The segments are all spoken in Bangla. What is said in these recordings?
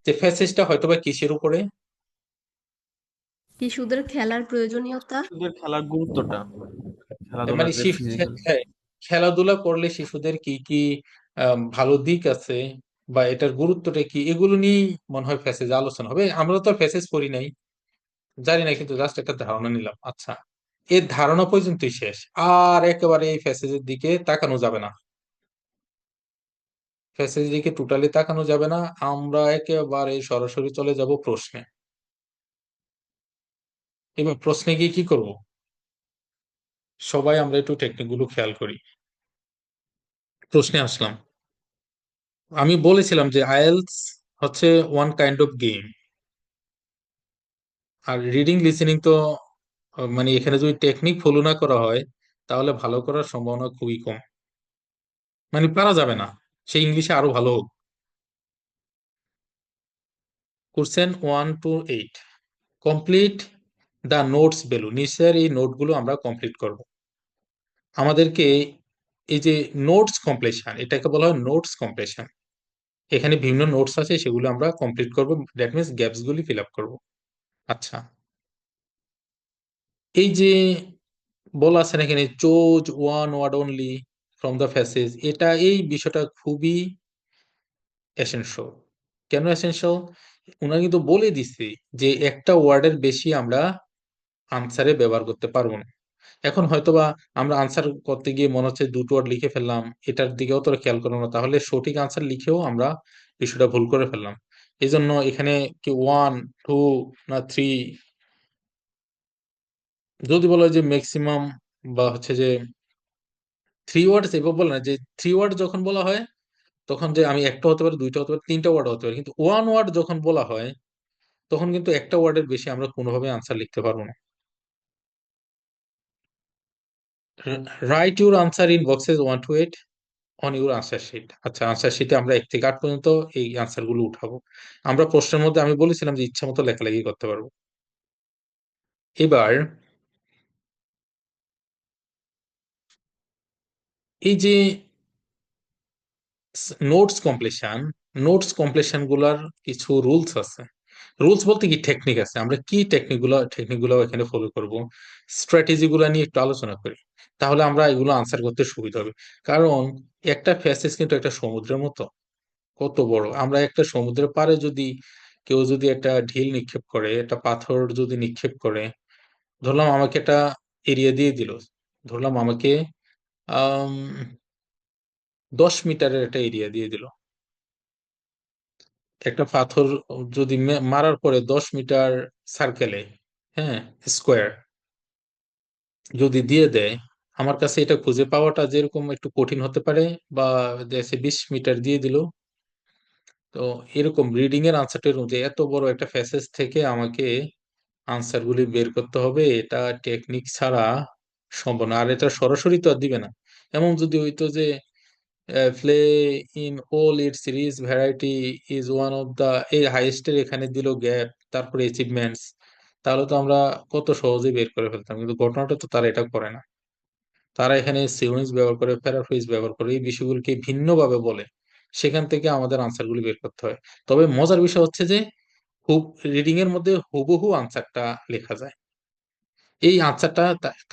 যে ফ্যাসেজটা হয়তো বা কিসের উপরে? শিশুদের খেলার প্রয়োজনীয়তা। শিশুদের খেলার গুরুত্বটা, খেলাধুলার মানে যে ফিজিক্যাল। খেলাধুলা করলে শিশুদের কি কি ভালো দিক আছে, বা এটার গুরুত্বটা কি, এগুলো নিয়েই মনে হয় ফ্যাসেজ আলোচনা হবে। আমরা তো ফ্যাসেজ পড়ি নাই, জানি না, কিন্তু জাস্ট একটা ধারণা নিলাম। আচ্ছা, এর ধারণা পর্যন্তই শেষ, আর একেবারে এই ফ্যাসেজের দিকে তাকানো যাবে না। ফ্যাসেজের দিকে টোটালি তাকানো যাবে না। আমরা একেবারে সরাসরি চলে যাব প্রশ্নে। এবার প্রশ্নে গিয়ে কি করব? সবাই আমরা একটু টেকনিক গুলো খেয়াল করি। প্রশ্নে আসলাম। আমি বলেছিলাম যে আইএলটিএস হচ্ছে ওয়ান কাইন্ড অফ গেম, আর রিডিং লিসেনিং তো মানে এখানে যদি টেকনিক ফলো না করা হয় তাহলে ভালো করার সম্ভাবনা খুবই কম। মানে পারা যাবে না, সে ইংলিশে আরো ভালো হোক। Question 1 to 8, complete the notes below. নিচের এই নোটগুলো আমরা কমপ্লিট করব। আমাদেরকে এই যে নোটস কমপ্লিশন, এটাকে বলা হয় নোটস কমপ্লিশন। এখানে বিভিন্ন নোটস আছে, সেগুলো আমরা কমপ্লিট করব, দ্যাট মিনস গ্যাপস গুলি ফিল আপ করবো। আচ্ছা, এই যে বলা আছে না এখানে, choose one word only from the passage, এটা এই বিষয়টা খুবই এসেনশিয়াল। কেন এসেনশিয়াল? উনারা কিন্তু বলে দিচ্ছে যে একটা ওয়ার্ডের বেশি আমরা আনসারে ব্যবহার করতে পারবো না। এখন হয়তোবা আমরা আনসার করতে গিয়ে মনে হচ্ছে দুটো ওয়ার্ড লিখে ফেললাম, এটার দিকেও তো খেয়াল করলাম না, তাহলে সঠিক আনসার লিখেও আমরা বিষয়টা ভুল করে ফেললাম। এই জন্য এখানে কি ওয়ান, টু, না থ্রি, যদি বলা হয় যে ম্যাক্সিমাম, বা হচ্ছে যে থ্রি ওয়ার্ড, এভাবে বলে না যে থ্রি ওয়ার্ড যখন বলা হয় তখন যে আমি একটা হতে পারে, দুইটা হতে পারে, তিনটা ওয়ার্ড হতে পারে, কিন্তু ওয়ান ওয়ার্ড যখন বলা হয় তখন কিন্তু একটা ওয়ার্ডের বেশি আমরা কোনোভাবে আনসার লিখতে পারবো না। Write your answer in boxes 1 to 8 on your answer sheet. আচ্ছা, আনসার শিটে আমরা 1 থেকে 8 পর্যন্ত এই আনসার গুলো উঠাবো। আমরা প্রশ্নের মধ্যে আমি বলেছিলাম যে ইচ্ছা মতো লেখালেখি করতে পারবো। এবার এই যে নোটস কমপ্লিশন গুলার কিছু রুলস আছে। রুলস বলতে কি টেকনিক আছে, আমরা কি টেকনিক গুলো এখানে ফলো করব, স্ট্র্যাটেজি গুলো নিয়ে একটু আলোচনা করি, তাহলে আমরা এগুলো আনসার করতে সুবিধা হবে। কারণ একটা ফ্যাসেজ কিন্তু একটা সমুদ্রের মতো, কত বড়। আমরা একটা সমুদ্রের পাড়ে যদি কেউ যদি একটা ঢিল নিক্ষেপ করে, একটা পাথর যদি নিক্ষেপ করে, ধরলাম আমাকে একটা এরিয়া দিয়ে দিল, ধরলাম আমাকে আহ 10 মিটারের একটা এরিয়া দিয়ে দিল, একটা পাথর যদি মারার পরে 10 মিটার সার্কেলে, হ্যাঁ, স্কোয়ার যদি দিয়ে দেয়, আমার কাছে এটা খুঁজে পাওয়াটা যেরকম একটু কঠিন হতে পারে, বা দেশে 20 মিটার দিয়ে দিল। তো এরকম রিডিং এর আনসারটা এরকম যে এত বড় একটা ফ্যাসেজ থেকে আমাকে আনসার গুলি বের করতে হবে, এটা টেকনিক ছাড়া সম্ভব না। আর এটা সরাসরি তো আর দিবে না। এমন যদি হইতো যে play in all it series variety is one of the, এই হাইয়েস্টের এখানে দিল গ্যাপ, তারপরে অ্যাচিভমেন্টস, তাহলে তো আমরা কত সহজে বের করে ফেলতাম। কিন্তু ঘটনাটা তো তারা এটা করে না। তারা এখানে সিনোনিমস ব্যবহার করে, প্যারাফ্রেজ ব্যবহার করে, এই বিষয়গুলোকে ভিন্নভাবে বলে, সেখান থেকে আমাদের আনসারগুলি বের করতে হয়। তবে মজার বিষয় হচ্ছে যে খুব রিডিং এর মধ্যে হুবহু আনসারটা লেখা যায়, এই আনসারটা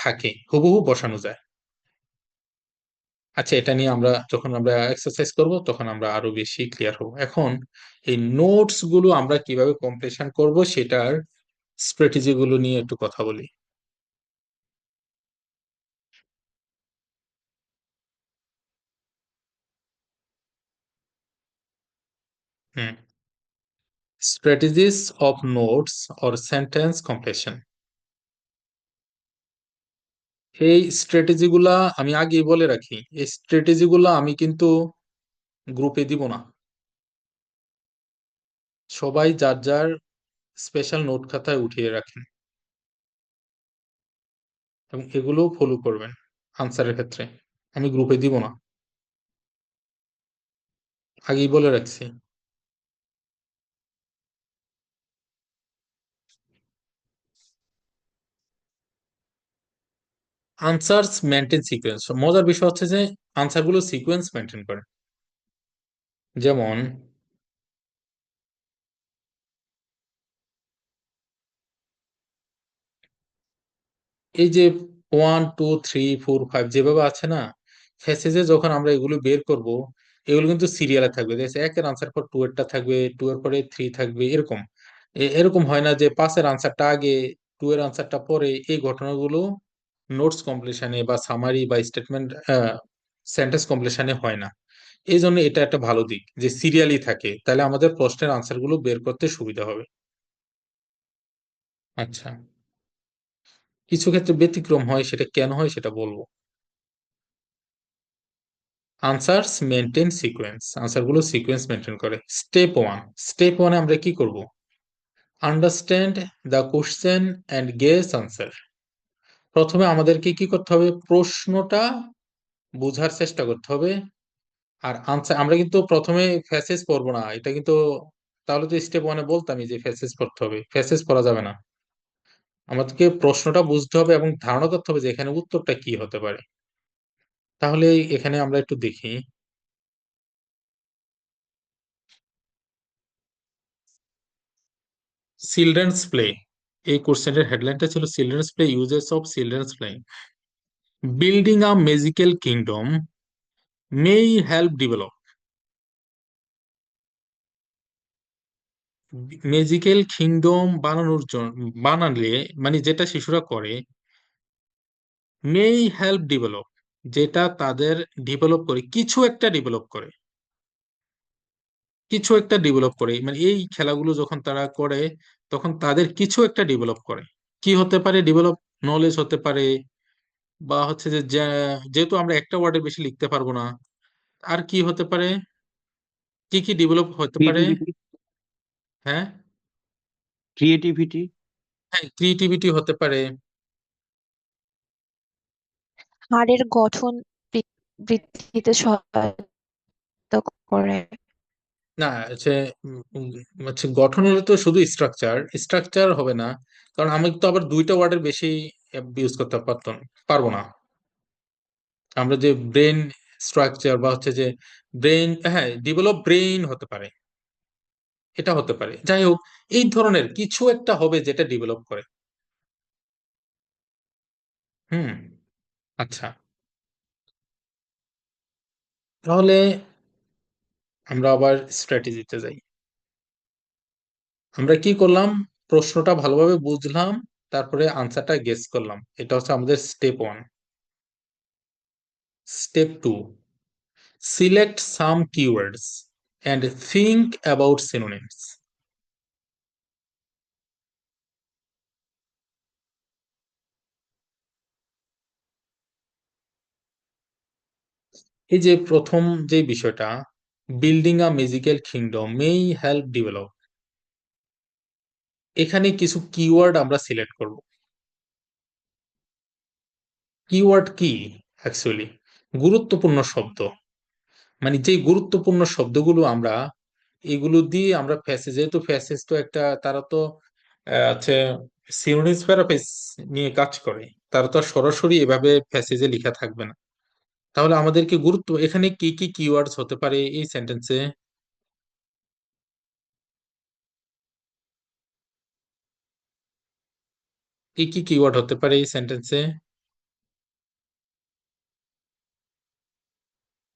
থাকে হুবহু বসানো যায়। আচ্ছা, এটা নিয়ে আমরা যখন আমরা এক্সারসাইজ করব তখন আমরা আরো বেশি ক্লিয়ার হব। এখন এই নোটস গুলো আমরা কিভাবে কমপ্লিশন করব সেটার স্ট্র্যাটেজি গুলো নিয়ে একটু কথা বলি। Hmm, strategies of notes or sentence completion. এই স্ট্র্যাটেজি গুলা আমি আগেই বলে রাখি, এই স্ট্র্যাটেজি গুলা আমি কিন্তু গ্রুপে দিব না। সবাই যার যার স্পেশাল নোট খাতায় উঠিয়ে রাখেন এবং এগুলো ফলো করবেন আনসারের ক্ষেত্রে। আমি গ্রুপে দিব না, আগেই বলে রাখছি। Answers maintain sequence. মজার বিষয় হচ্ছে যে আনসার গুলো সিকোয়েন্স মেনটেন করে। যেমন এই যে 1 2 3 4 5 যেভাবে আছে না, ফেসেজে যখন আমরা এগুলো বের করব, এগুলো কিন্তু সিরিয়ালে থাকবে। দেখছে একের আনসার পর টু এরটা থাকবে, টু এর পরে থ্রি থাকবে, এরকম। এরকম হয় না যে পাঁচের আনসারটা আগে, টু এর আনসারটা পরে। এই ঘটনাগুলো নোটস কমপ্লিশনে বা সামারি বা স্টেটমেন্ট সেন্টেন্স কমপ্লিশনে হয় না। এই জন্য এটা একটা ভালো দিক যে সিরিয়ালি থাকে, তাহলে আমাদের প্রশ্নের আনসারগুলো বের করতে সুবিধা হবে। আচ্ছা, কিছু ক্ষেত্রে ব্যতিক্রম হয়, সেটা কেন হয় সেটা বলবো। আনসার্স মেনটেন সিকোয়েন্স, আনসারগুলো সিকোয়েন্স মেনটেন করে। স্টেপ ওয়ানে আমরা কি করব? Understand the question and guess answer. প্রথমে আমাদেরকে কি করতে হবে? প্রশ্নটা বোঝার চেষ্টা করতে হবে। আর আনসার আমরা কিন্তু প্রথমে ফ্যাসেজ পড়বো না, এটা কিন্তু, তাহলে তো স্টেপ 1-এ বলতামই যে ফ্যাসেজ পড়তে হবে। ফ্যাসেজ পড়া যাবে না, আমাদেরকে প্রশ্নটা বুঝতে হবে এবং ধারণা করতে হবে যে এখানে উত্তরটা কি হতে পারে। তাহলে এখানে আমরা একটু দেখি। চিলড্রেন্স প্লে, এই কোশ্চেনের হেডলাইনটা ছিল children's play, uses of children's play. Building a magical kingdom may help develop. Magical kingdom বানানোর জন্য, বানালে মানে যেটা শিশুরা করে, may help develop, যেটা তাদের ডেভেলপ করে, কিছু একটা ডেভেলপ করে, মানে এই খেলাগুলো যখন তারা করে তখন তাদের কিছু একটা ডেভেলপ করে। কি হতে পারে ডেভেলপ? নলেজ হতে পারে, বা হচ্ছে যে যেহেতু আমরা একটা ওয়ার্ডে বেশি লিখতে পারবো না, আর কি হতে পারে? কি কি ডেভেলপ হতে পারে? ক্রিয়েটিভিটি। হ্যাঁ, ক্রিয়েটিভিটি। হ্যাঁ, ক্রিয়েটিভিটি হতে পারে। হাড়ের গঠন বৃদ্ধিতে সহায়তা করে। না, হচ্ছে হচ্ছে গঠন হলে তো শুধু স্ট্রাকচার স্ট্রাকচার হবে না, কারণ আমি তো আবার দুইটা ওয়ার্ডের বেশি ইউজ করতে পারবো না। আমরা যে ব্রেন স্ট্রাকচার বা হচ্ছে যে ব্রেন, হ্যাঁ, ডেভেলপ ব্রেন হতে পারে, এটা হতে পারে। যাই হোক, এই ধরনের কিছু একটা হবে যেটা ডেভেলপ করে। হুম। আচ্ছা, তাহলে আমরা আবার স্ট্র্যাটেজিতে যাই। আমরা কি করলাম? প্রশ্নটা ভালোভাবে বুঝলাম, তারপরে আনসারটা গেস করলাম। এটা হচ্ছে আমাদের step 1। Step 2, select some keywords and think about synonyms. এই যে প্রথম যে বিষয়টা, building a magical kingdom may help develop, এখানে কিছু কিওয়ার্ড আমরা সিলেক্ট করব। কিওয়ার্ড কি? অ্যাকচুয়ালি গুরুত্বপূর্ণ শব্দ, মানে যে গুরুত্বপূর্ণ শব্দগুলো আমরা, এগুলো দিয়ে আমরা ফ্যাসেজ, যেহেতু ফ্যাসেজ তো একটা, তারা তো আছে সিনোনিমস প্যারাফ্রেজ নিয়ে কাজ করে, তারা তো আর সরাসরি এভাবে ফ্যাসেজে লেখা থাকবে না। তাহলে আমাদেরকে এখানে কি কি কিওয়ার্ডস হতে পারে এই সেন্টেন্সে? কি কি কিওয়ার্ড হতে পারে এই সেন্টেন্সে?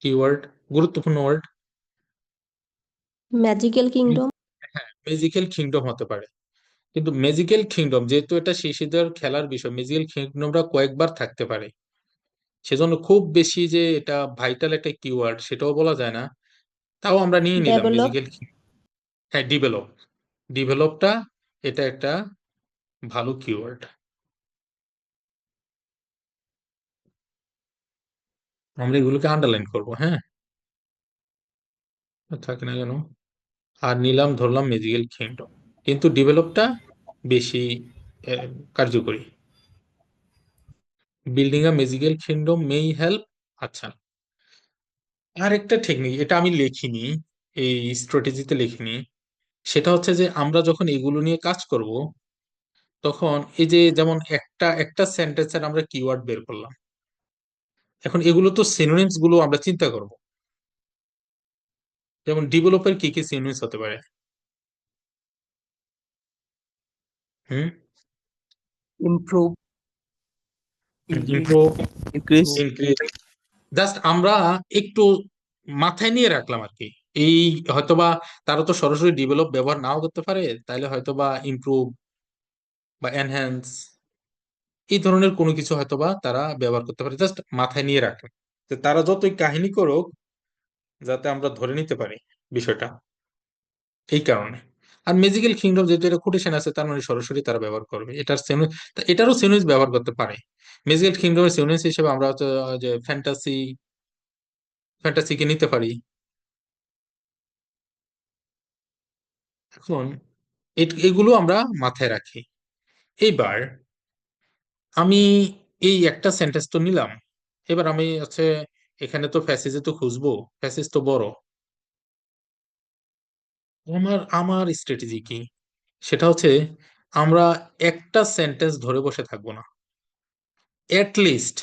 কিওয়ার্ড, গুরুত্বপূর্ণ ওয়ার্ড। Magical kingdom. হ্যাঁ, ম্যাজিক্যাল কিংডম হতে পারে। কিন্তু ম্যাজিক্যাল কিংডম যেহেতু এটা শিশুদের খেলার বিষয়, ম্যাজিক্যাল কিংডমটা কয়েকবার থাকতে পারে, সেজন্য খুব বেশি যে এটা ভাইটাল একটা কিওয়ার্ড সেটাও বলা যায় না। তাও আমরা নিয়ে নিলাম ডেভেলপ। ম্যাজিক্যাল। হ্যাঁ, ডেভেলপটা এটা একটা ভালো কিওয়ার্ড। আমরা এগুলোকে আন্ডারলাইন করব, হ্যাঁ, থাকে না কেন। আর নিলাম, ধরলাম ম্যাজিক্যাল কিংডম, কিন্তু ডেভেলপটা বেশি আহ, কার্যকরী। Building a magical kingdom may help. আচ্ছা, আর একটা টেকনিক, এটা আমি লিখিনি, এই স্ট্র্যাটেজিতে লিখিনি। সেটা হচ্ছে যে আমরা যখন এগুলো নিয়ে কাজ করব, তখন এই যে যেমন একটা একটা সেন্টেন্সের আমরা কিওয়ার্ড বের করলাম, এখন এগুলো তো সিনোনিমস গুলো আমরা চিন্তা করব। যেমন ডেভেলপের কি কি সিনোনিমস হতে পারে? হুম। Improve. Improve, increase, increase, just আমরা একটু মাথায় নিয়ে রাখলাম আর কি। এই হয়তোবা তারা তো সরাসরি ডেভেলপ ব্যবহার নাও করতে পারে, তাইলে হয়তোবা ইমপ্রুভ বা এনহ্যান্স এই ধরনের কোনো কিছু হয়তোবা তারা ব্যবহার করতে পারে, জাস্ট মাথায় নিয়ে রাখেন যে তারা যতই কাহিনী করুক যাতে আমরা ধরে নিতে পারি বিষয়টা, এই কারণে। আর ম্যাজিক্যাল কিংডম যেহেতু এটা কোটেশন আছে, তার মানে সরাসরি তারা ব্যবহার করবে এটার এটারও সিনোনিমস ব্যবহার করতে পারে। ম্যাজিক্যাল কিংডমের সিনোনিমস হিসেবে আমরা হচ্ছে যে ফ্যান্টাসিকে নিতে পারি। এখন এগুলো আমরা মাথায় রাখি। এইবার আমি এই একটা সেন্টেন্স তো নিলাম, এবার আমি হচ্ছে এখানে তো ফ্যাসিজে তো খুঁজবো, ফ্যাসিজ তো বড়। আমার আমার স্ট্র্যাটেজি কি, সেটা হচ্ছে আমরা একটা সেন্টেন্স ধরে বসে থাকবো না। লিস্ট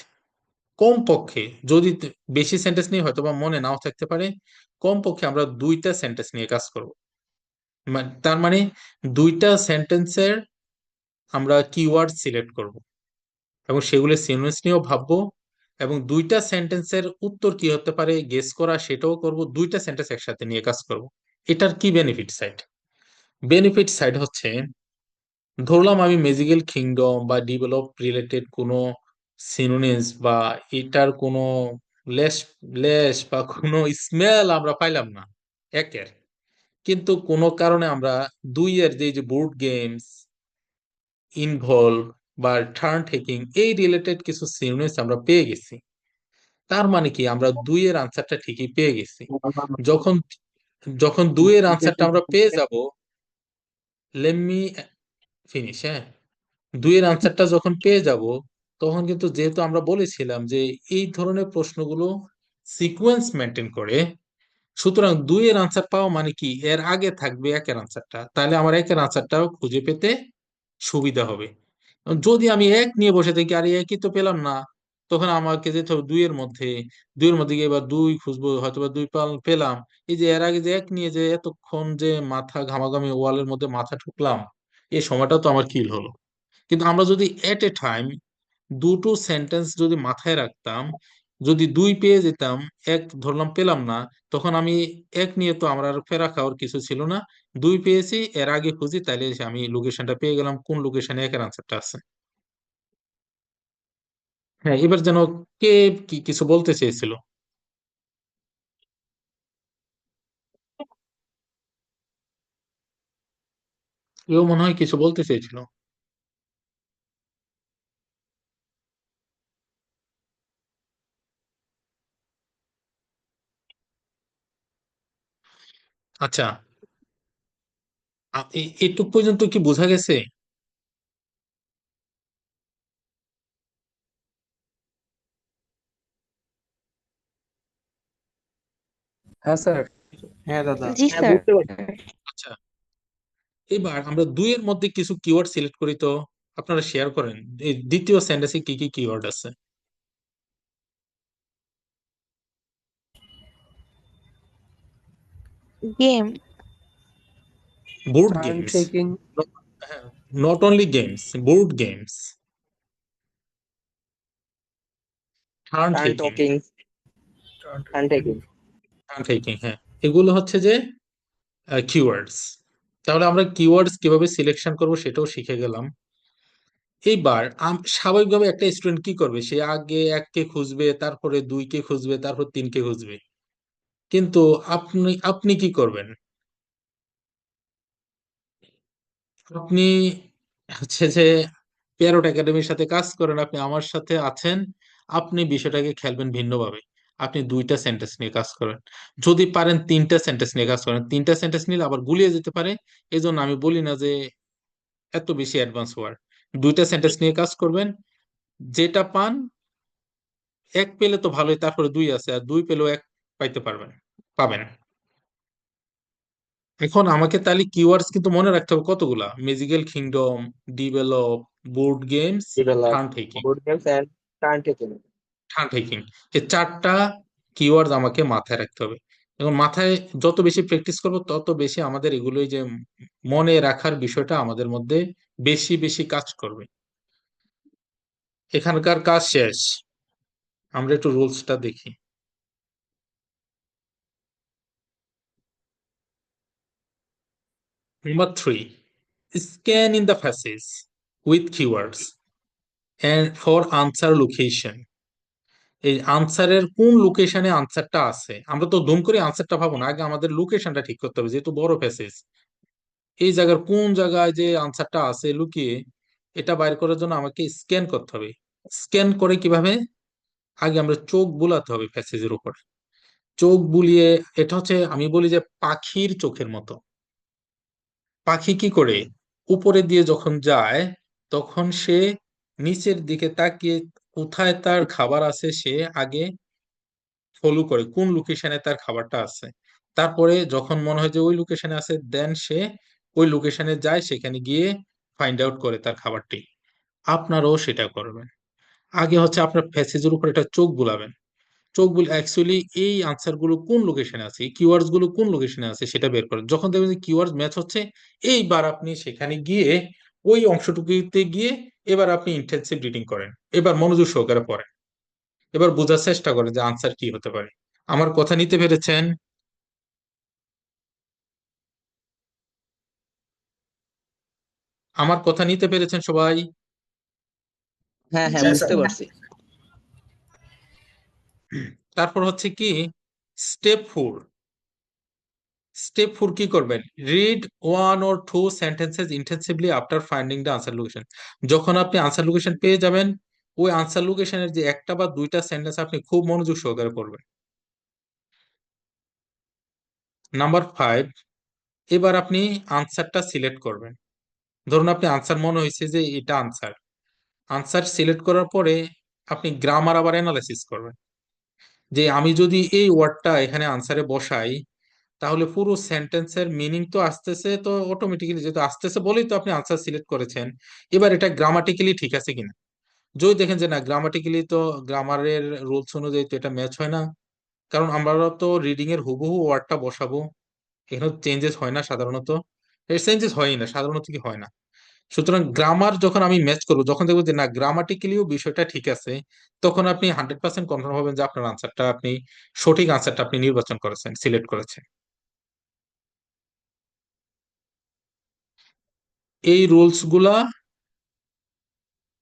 কম পক্ষে, যদি বেশি সেন্টেন্স নিয়ে হয়তো বা মনে নাও থাকতে পারে, কম পক্ষে আমরা দুইটা সেন্টেন্স নিয়ে কাজ করব। তার মানে দুইটা সেন্টেন্সের আমরা কিওয়ার্ড সিলেক্ট করব এবং সেগুলো সিনোনিমস নিয়েও ভাববো, এবং দুইটা সেন্টেন্সের উত্তর কি হতে পারে গেস করা সেটাও করব। দুইটা সেন্টেন্স একসাথে নিয়ে কাজ করব। এটার কি বেনিফিট সাইড? বেনিফিট সাইড হচ্ছে, ধরলাম আমি ম্যাজিক্যাল কিংডম বা ডেভেলপ রিলেটেড কোনো সিনোনিমস বা এটার কোনো লেশ লেশ বা কোনো স্মেল আমরা পাইলাম না একের, কিন্তু কোনো কারণে আমরা দুইয়ের যে বোর্ড গেমস ইনভলভ বা টার্ন টেকিং এই রিলেটেড কিছু সিনোনিমস আমরা পেয়ে গেছি। তার মানে কি আমরা দুইয়ের আনসারটা ঠিকই পেয়ে গেছি। যখন যখন দুইয়ের আনসারটা আমরা পেয়ে যাব, লেট মি ফিনিশ, হ্যাঁ, দুইয়ের আনসারটা যখন পেয়ে যাব, তখন কিন্তু যেহেতু আমরা বলেছিলাম যে এই ধরনের প্রশ্নগুলো সিকোয়েন্স মেনটেন করে, সুতরাং দুইয়ের আনসার পাওয়া মানে কি এর আগে থাকবে একের আনসারটা, তাহলে আমার একের আনসারটাও খুঁজে পেতে সুবিধা হবে। যদি আমি এক নিয়ে বসে থাকি আর একই তো পেলাম না, তখন আমাকে যেতে হবে দুইয়ের মধ্যে গিয়ে এবার দুই খুঁজবো, হয়তো বা দুই পেলাম। এই যে এর আগে যে এক নিয়ে যে এতক্ষণ যে মাথা ঘামাঘামি ওয়ালের মধ্যে মাথা ঠুকলাম, এই সময়টা তো আমার কিল হলো। কিন্তু আমরা যদি এট এ টাইম দুটো সেন্টেন্স যদি মাথায় রাখতাম, যদি দুই পেয়ে যেতাম, এক ধরলাম পেলাম না, তখন আমি এক নিয়ে তো আমার আর ফেরা খাওয়ার কিছু ছিল না। দুই পেয়েছি, এর আগে খুঁজি, তাইলে এসে আমি লোকেশনটা পেয়ে গেলাম কোন লোকেশনে একের আনসারটা আছে। হ্যাঁ, এবার যেন কে কি কিছু বলতে চেয়েছিল? কেউ মনে হয় কিছু বলতে চেয়েছিল। আচ্ছা, এটুক পর্যন্ত কি বোঝা গেছে? হ্যাঁ স্যার। হ্যাঁ দাদা, জি হ্যাঁ স্যার। বুঝতে পারছি। আচ্ছা, এবার আমরা দুইয়ের মধ্যে কিছু কিওয়ার্ড সিলেক্ট করি তো, আপনারা শেয়ার করেন এই দ্বিতীয় সেন্টেন্সে কি কি কিওয়ার্ড আছে। Game. Board turn games, taking. Not only games, board games, turn turn taking, talking. Turn taking. Turn taking, হ্যাঁ, এগুলো হচ্ছে যে কিওয়ার্ডস। তাহলে আমরা কিওয়ার্ডস কিভাবে সিলেকশন করব সেটাও শিখে গেলাম। এইবার স্বাভাবিকভাবে একটা স্টুডেন্ট কি করবে, সে আগে এককে খুঁজবে, তারপরে দুইকে খুঁজবে, তারপর তিনকে খুঁজবে। কিন্তু আপনি আপনি কি করবেন? আপনি হচ্ছে যে প্যারোট একাডেমির সাথে কাজ করেন, আপনি আমার সাথে আছেন, আপনি বিষয়টাকে খেলবেন ভিন্নভাবে। আপনি দুইটা সেন্টেন্স নিয়ে কাজ করেন, যদি পারেন তিনটা সেন্টেন্স নিয়ে কাজ করেন। তিনটা সেন্টেন্স নিলে আবার গুলিয়ে যেতে পারে, এই জন্য আমি বলি না যে এত বেশি অ্যাডভান্স হওয়ার। দুইটা সেন্টেন্স নিয়ে কাজ করবেন, যেটা পান, এক পেলে তো ভালোই, তারপরে দুই আছে, আর দুই পেলেও এক পাইতে পাবেন। এখন আমাকে তাহলে কিওয়ার্ডস কিন্তু মনে রাখতে হবে কতগুলা: magical kingdom, develop, board games, develop, turn taking. Board games and turn taking. Turn taking, এই চারটা কিওয়ার্ড আমাকে মাথায় রাখতে হবে। এবং মাথায় যত বেশি প্র্যাকটিস করব তত বেশি আমাদের এগুলোই যে মনে রাখার বিষয়টা আমাদের মধ্যে বেশি বেশি কাজ করবে। এখানকার কাজ শেষ। আমরা একটু রুলসটা দেখি। Number 3, scan in the passage with keywords and for answer location. এই আনসারের কোন লোকেশনে আনসারটা আছে, আমরা তো দুম করে আনসারটা পাবো না, আগে আমাদের লোকেশনটা ঠিক করতে হবে, যেহেতু বড় প্যাসেজ। এই জায়গার কোন জায়গায় যে আনসারটা আছে লুকিয়ে, এটা বাইর করার জন্য আমাকে স্ক্যান করতে হবে। স্ক্যান করে কিভাবে? আগে আমরা চোখ বুলাতে হবে প্যাসেজের উপরে। চোখ বুলিয়ে, এটা হচ্ছে আমি বলি যে পাখির চোখের মতো। পাখি কি করে? উপরে দিয়ে যখন যায় তখন সে নিচের দিকে তাকিয়ে কোথায় তার খাবার আছে সে আগে ফলো করে, কোন লোকেশনে তার খাবারটা আছে। তারপরে যখন মনে হয় যে ওই লোকেশনে আছে, দেন সে ওই লোকেশনে যায়, সেখানে গিয়ে ফাইন্ড আউট করে তার খাবারটি। আপনারাও সেটা করবেন। আগে হচ্ছে আপনার প্যাসেজের উপর একটা চোখ বুলাবেন। চোখ বুলে অ্যাকচুয়ালি এই আনসার গুলো কোন লোকেশনে আছে, কিওয়ার্ডস গুলো কোন লোকেশনে আছে সেটা বের করেন। যখন দেখবেন যে কিওয়ার্ডস ম্যাচ হচ্ছে, এইবার আপনি সেখানে গিয়ে ওই অংশটুকুতে গিয়ে এবার আপনি ইন্টেনসিভ রিডিং করেন। এবার মনোযোগ সহকারে পড়েন। এবার বোঝার চেষ্টা করেন যে আনসার কি হতে পারে। আমার কথা নিতে পেরেছেন? আমার কথা নিতে পেরেছেন সবাই? হ্যাঁ হ্যাঁ জি বুঝতে স্যার। পারছি। তারপর হচ্ছে কি, স্টেপ 4। স্টেপ 4 কি করবেন? Read 1 or 2 sentences intensively after finding the answer location. যখন আপনি আনসার লোকেশন পেয়ে যাবেন, ওই আনসার লোকেশনের যে একটা বা দুইটা সেন্টেন্স আপনি খুব মনোযোগ সহকারে পড়বেন। নাম্বার 5, এবার আপনি আনসারটা সিলেক্ট করবেন। ধরুন আপনি আনসার মনে হয়েছে যে এটা আনসার। আনসার সিলেক্ট করার পরে আপনি গ্রামার আবার অ্যানালাইসিস করবেন, যে আমি যদি এই ওয়ার্ডটা এখানে আনসারে বসাই তাহলে পুরো সেন্টেন্সের মিনিং তো আসতেছে, তো অটোমেটিক্যালি যেহেতু আসতেছে বলেই তো আপনি আনসার সিলেক্ট করেছেন। এবার এটা গ্রামাটিক্যালি ঠিক আছে কিনা। যদি দেখেন যে না, গ্রামাটিক্যালি তো গ্রামারের রুলস অনুযায়ী তো এটা ম্যাচ হয় না, কারণ আমরা তো রিডিং এর হুবহু ওয়ার্ডটা বসাবো, এখানে চেঞ্জেস হয় না সাধারণত। এর চেঞ্জেস হয়ই না সাধারণত, কি হয় না। সুতরাং গ্রামার যখন আমি ম্যাচ করবো, যখন দেখবো যে না গ্রামাটিক্যালিও বিষয়টা ঠিক আছে, তখন আপনি 100% কনফার্ম হবেন যে আপনার আনসারটা আপনি সঠিক আনসারটা আপনি নির্বাচন করেছেন, সিলেক্ট করেছেন। এই রুলস গুলা,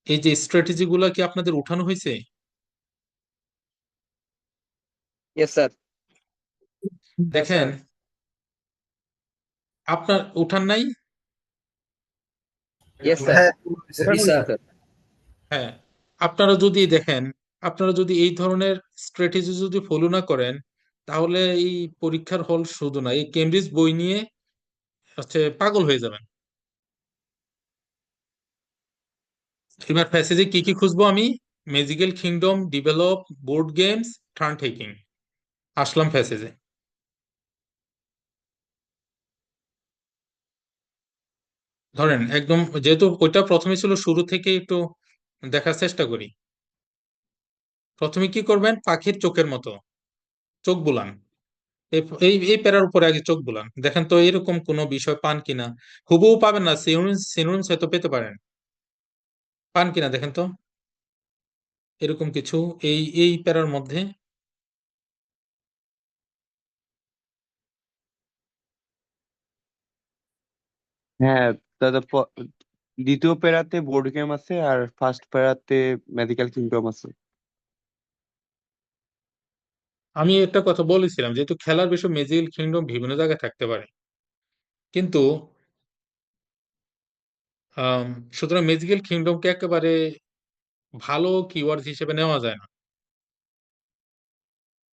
এই যে স্ট্র্যাটেজি গুলা কি আপনাদের উঠানো হয়েছে? Yes sir. দেখেন, আপনার উঠান নাই? Yes sir. হ্যাঁ জি স্যার। হ্যাঁ, আপনারা যদি দেখেন, আপনারা যদি এই ধরনের স্ট্র্যাটেজি যদি ফলো না করেন, তাহলে এই পরীক্ষার হল শুধু না, এই কেমব্রিজ বই নিয়ে হচ্ছে পাগল হয়ে যাবেন। এবার প্যাসেজে কি কি খুঁজবো আমি? Magical kingdom, develop, board games, turn taking. আসলাম প্যাসেজে। ধরেন একদম, যেহেতু ওইটা প্রথমে ছিল, শুরু থেকে একটু দেখার চেষ্টা করি। প্রথমে কি করবেন? পাখির চোখের মতো চোখ বুলান। এই এই এই প্যারার উপরে আগে চোখ বুলান, দেখেন তো এরকম কোনো বিষয় পান কিনা। হুবহু পাবেন না, সিনোনিমস সিনোনিমস হয়তো পেতে পারেন, পান কিনা দেখেন তো এরকম কিছু এই এই প্যারার মধ্যে। হ্যাঁ দাদা, দ্বিতীয় প্যারাতে বোর্ড গেম আছে আর ফার্স্ট প্যারাতে ম্যাজিক্যাল কিংডম আছে। আমি একটা কথা বলেছিলাম, যেহেতু খেলার বিষয় ম্যাজিক্যাল কিংডম বিভিন্ন জায়গায় থাকতে পারে, কিন্তু আম, সুতরাং ম্যাজিক্যাল কিংডমকে একেবারে ভালো কিওয়ার্ড হিসেবে নেওয়া যায় না।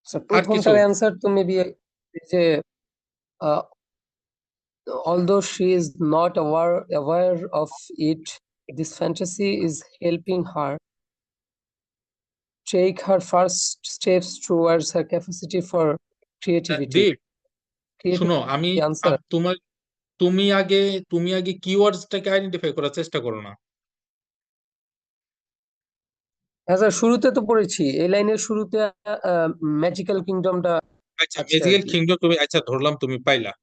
So আর কিছু প্রথমটার অ্যান্সার তো মেবি যে although she is not aware of it, this fantasy is helping her take her first steps towards her capacity for creativity. দীপ, শুনো, আমি answer. তোমার, তুমি আগে কিওয়ার্ডসটাকে আইডেন্টিফাই করার চেষ্টা করো না। হ্যাঁ স্যার, শুরুতে তো পড়েছি, এই লাইনের শুরুতে ম্যাজিক্যাল কিংডমটা আচ্ছা, আছে আর ম্যাজিক্যাল কি। কিংডম তুমি, আচ্ছা ধরলাম তুমি পাইলা,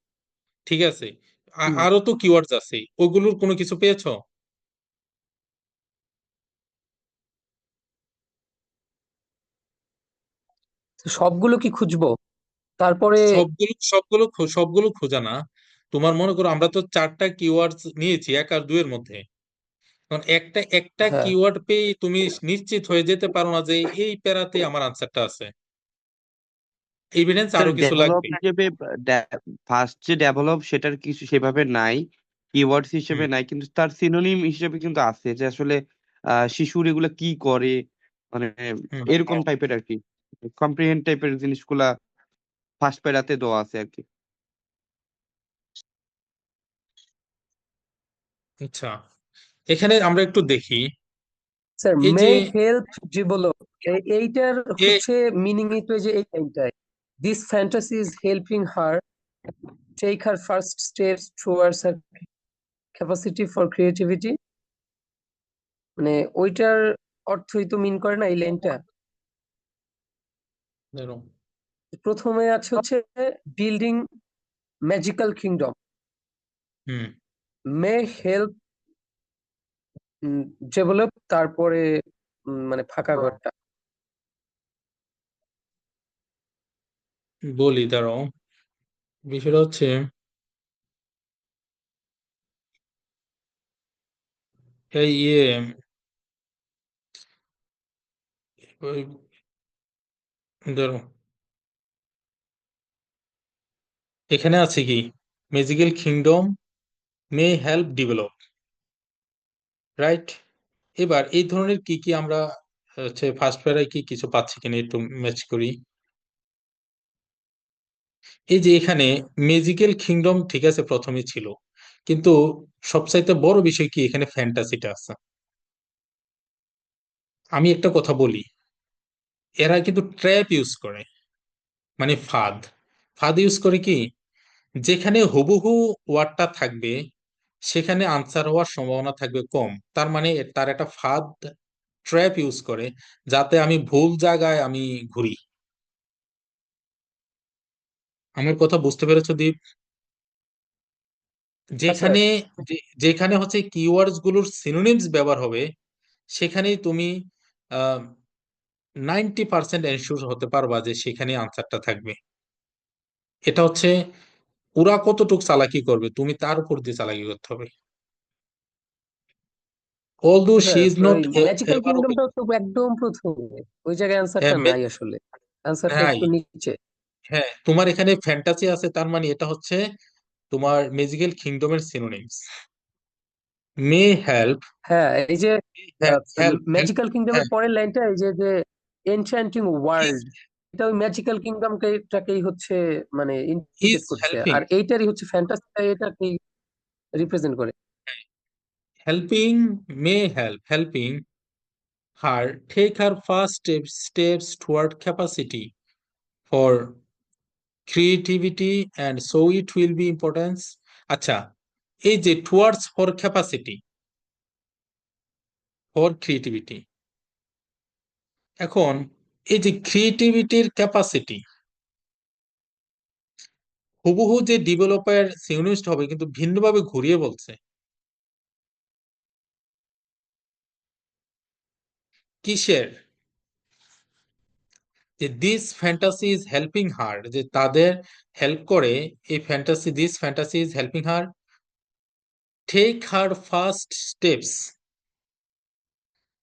ঠিক আছে। হুম। আরো তো কিওয়ার্ডস আছে, ওগুলোর কোনো কিছু পেয়েছো? সবগুলো কি খুঁজবো? তারপরে সবগুলো খোঁজা না। তোমার মনে করো আমরা তো 4টা কিওয়ার্ড নিয়েছি 1 আর 2 এর মধ্যে। কারণ একটা একটা হ্যাঁ কিওয়ার্ড পেয়ে তুমি নিশ্চিত হয়ে যেতে পারো না যে এই প্যারাতে আমার আনসারটা আছে। এভিডেন্স স্যার আরো কিছু ডেভেলপ লাগবে। হিসেবে ফার্স্ট যে ডেভেলপ সেটার কিছু সেভাবে নাই, কিওয়ার্ডস হিসেবে হুম নাই, কিন্তু তার সিনোনিম হিসেবে কিন্তু আছে যে আসলে শিশুর এগুলা কি করে, মানে হুম এরকম টাইপের আর কি, কম্প্রিহেন্ড টাইপের জিনিসগুলা ফার্স্ট প্যারাতে দেওয়া আছে আর কি। আচ্ছা, এখানে আমরা একটু দেখি স্যার, এই মে যে হেল্প ডেভেলপ, এইটার এ হচ্ছে মিনিং তো এই যে এই লাইনটাই, this fantasy is helping her take her first steps towards her capacity for creativity, মানে ওইটার অর্থই তো মিন করে না এই লাইনটা। ধরো, প্রথমে আছে হচ্ছে বিল্ডিং ম্যাজিক্যাল কিংডম, হুম মে হেল্প ডেভেলপ, তারপরে মানে ফাঁকা ঘরটা। বলি দাঁড়াও, বিষয়টা হচ্ছে এই ওই ধরো এখানে আছে কি magical kingdom may help develop, right? এবার এই ধরনের কি কি আমরা হচ্ছে ফার্স্ট প্যারায় কি কিছু পাচ্ছি কিনা একটু ম্যাচ করি। এই যে এখানে ম্যাজিক্যাল কিংডম ঠিক আছে প্রথমে ছিল, কিন্তু সবচাইতে বড় বিষয় কি এখানে ফ্যান্টাসিটা আছে। আমি একটা কথা বলি, এরা কিন্তু ট্র্যাপ ইউজ করে, মানে ফাঁদ। ফাঁদ ইউজ করে কি, যেখানে হুবহু ওয়ার্ডটা থাকবে সেখানে আনসার হওয়ার সম্ভাবনা থাকবে কম, তার মানে তার একটা ফাঁদ ট্র্যাপ ইউজ করে যাতে আমি ভুল জায়গায় আমি ঘুরি। আমার কথা বুঝতে পেরেছো দীপ? আচ্ছা, যেখানে যেখানে হচ্ছে কিওয়ার্ডস গুলোর সিনোনিমস ব্যবহার হবে সেখানেই তুমি 90% এনশিওর হতে পারবা যে সেখানে আনসারটা থাকবে। এটা হচ্ছে ওরা কতটুক চালাকি করবে তুমি তার উপর দিয়ে চালাকি করতে হবে। Although she is not magical ever open. কিংডমটা তো একদম প্রথমে, ওই জায়গায় অ্যান্সারটা নাই, আসলে অ্যান্সারটা হ্যাঁ একটু নিচে। হ্যাঁ, তোমার এখানে ফ্যান্টাসি আছে, তার মানে এটা হচ্ছে তোমার ম্যাজিক্যাল কিংডমের সিনোনিমস। মে হেল্প, হ্যাঁ, এই যে হেল্প হেল্প, ম্যাজিক্যাল কিংডমের হ্যাঁ পরের লাইনটা, এই যে যে এনচ্যান্টিং ওয়ার্ল্ড, এটা ওই ম্যাজিক্যাল কিংডমটাকেই হচ্ছে মানে ইজ ইন্ডিকেট করছে, হেল্পিং, আর এইটারই হচ্ছে ফ্যান্টাসিটা এটাকেই রিপ্রেজেন্ট করে। may help helping her take her first steps toward capacity for creativity, and so it will be importance. আচ্ছা, এই যে towards for capacity for creativity, এখন এই যে ক্রিয়েটিভিটির ক্যাপাসিটি হুবহু যে ডেভেলপার সিউনিস্ট হবে কিন্তু ভিন্নভাবে ঘুরিয়ে বলছে কিসের, যে this fantasy is helping her, যে তাদের হেল্প করে এই fantasy, this fantasy is helping her take her first steps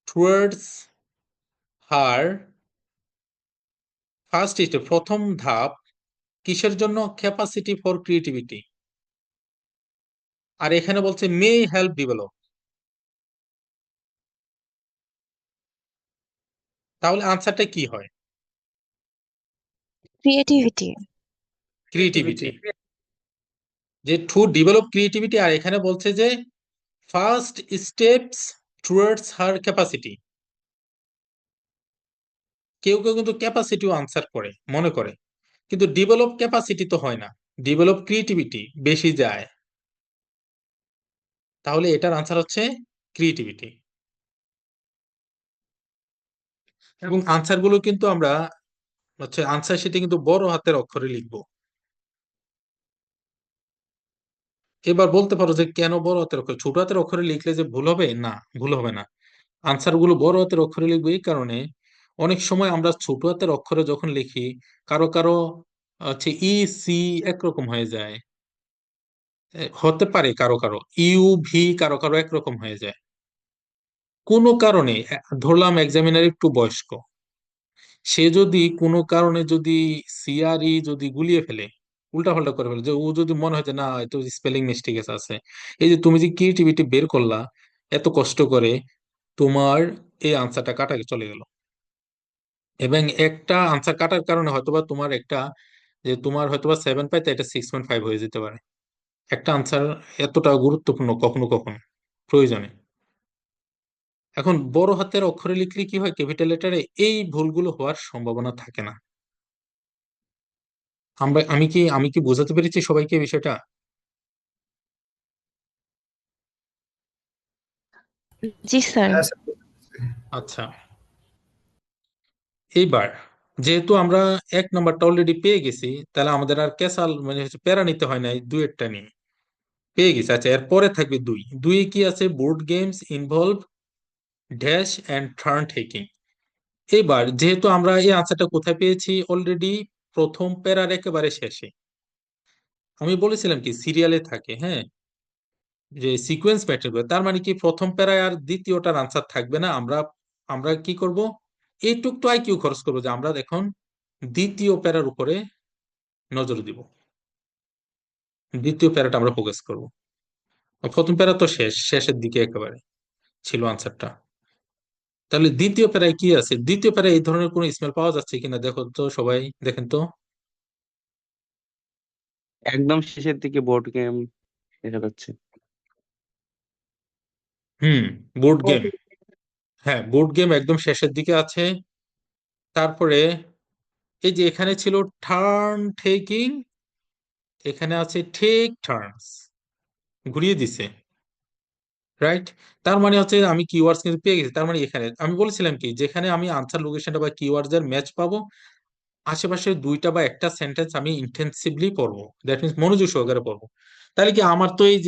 towards her, first step প্রথম ধাপ কিসের জন্য, ক্যাপাসিটি ফর ক্রিয়েটিভিটি। আর এখানে বলছে মে হেল্প ডেভেলপ, তাহলে আনসারটা কি হয়? ক্রিয়েটিভিটি। ক্রিয়েটিভিটি, যে টু ডেভেলপ ক্রিয়েটিভিটি, আর এখানে বলছে যে first steps towards her capacity. কেউ কেউ কিন্তু ক্যাপাসিটিও আনসার করে মনে করে, কিন্তু ডেভেলপ ক্যাপাসিটি তো হয় না, ডেভেলপ ক্রিয়েটিভিটি বেশি যায়। তাহলে এটার আনসার হচ্ছে ক্রিয়েটিভিটি। এবং আনসার গুলো কিন্তু আমরা হচ্ছে আনসার শিটে কিন্তু বড় হাতের অক্ষরে লিখবো। এবার বলতে পারো যে কেন বড় হাতের অক্ষরে, ছোট হাতের অক্ষরে লিখলে যে ভুল হবে, না ভুল হবে না। আনসার গুলো বড় হাতের অক্ষরে লিখবো এই কারণে, অনেক সময় আমরা ছোট হাতের অক্ষরে যখন লিখি, কারো কারো হচ্ছে ই সি একরকম হয়ে যায়, হতে পারে কারো কারো ইউ ভি কারো কারো একরকম হয়ে যায় কোনো কারণে। ধরলাম এক্সামিনার একটু বয়স্ক, সে যদি কোনো কারণে যদি সিআরই যদি গুলিয়ে ফেলে, উল্টা পাল্টা করে ফেলে, যে ও যদি মনে হয় যে না এত স্পেলিং মিস্টেক আছে, এই যে তুমি যে ক্রিয়েটিভিটি বের করলা এত কষ্ট করে, তোমার এই আনসারটা কাটা চলে গেল। এবং একটা আনসার কাটার কারণে হয়তোবা তোমার একটা, যে তোমার হয়তোবা 7 পাইতে এটা 6.5 হয়ে যেতে পারে। একটা আনসার এতটা গুরুত্বপূর্ণ কখনো কখনো প্রয়োজনে। এখন বড় হাতের অক্ষরে লিখলে কি হয়, ক্যাপিটাল লেটারে এই ভুলগুলো হওয়ার সম্ভাবনা থাকে না। আমি কি বোঝাতে পেরেছি সবাইকে বিষয়টা? জি স্যার। হ্যাঁ স্যার। আচ্ছা, এইবার যেহেতু আমরা 1 নাম্বারটা অলরেডি পেয়ে গেছি, তাহলে আমাদের আর ক্যাসাল মানে হচ্ছে প্যারা নিতে হয় নাই, দুয়েরটা নিয়ে পেয়ে গেছি। আচ্ছা, এরপরে থাকবে দুই। দুই কি আছে, board games involve dash and turn taking. এবার যেহেতু আমরা এই আনসারটা কোথায় পেয়েছি, অলরেডি প্রথম প্যারার একেবারে শেষে। আমি বলেছিলাম কি সিরিয়ালে থাকে, হ্যাঁ, যে সিকোয়েন্স ম্যাটার করে। তার মানে কি প্রথম প্যারায় আর দ্বিতীয়টার আনসার থাকবে না। আমরা আমরা কি করব, এইটুক তো আইকিউ খরচ করবো যে আমরা এখন দ্বিতীয় প্যারার উপরে নজর দিব, দ্বিতীয় প্যারাটা আমরা ফোকাস করব। প্রথম প্যারা তো শেষের দিকে একেবারে ছিল আনসারটা। তাহলে দ্বিতীয় প্যারায় কি আছে, দ্বিতীয় প্যারায় এই ধরনের কোনো স্মেল পাওয়া যাচ্ছে কিনা দেখো তো, সবাই দেখেন তো। একদম শেষের দিকে বোর্ড গেম দেখা যাচ্ছে। হুম, বোর্ড গেম, হ্যাঁ বোর্ড গেম একদম শেষের দিকে আছে। তারপরে এই যে এখানে ছিল টার্ন টেকিং, এখানে আছে টেক টার্নস, ঘুরিয়ে দিছে, রাইট। তার মানে হচ্ছে আমি কিওয়ার্ডস কিন্তু পেয়ে গেছি। তার মানে এখানে আমি বলেছিলাম কি, যেখানে আমি আনসার লোকেশনটা বা কিওয়ার্ডস এর ম্যাচ পাবো, আশেপাশে দুইটা বা একটা সেন্টেন্স আমি ইন্টেন্সিভলি পড়বো, দ্যাট মিনস মনোযোগ সহকারে পড়বো। তাহলে কি আমার তো এই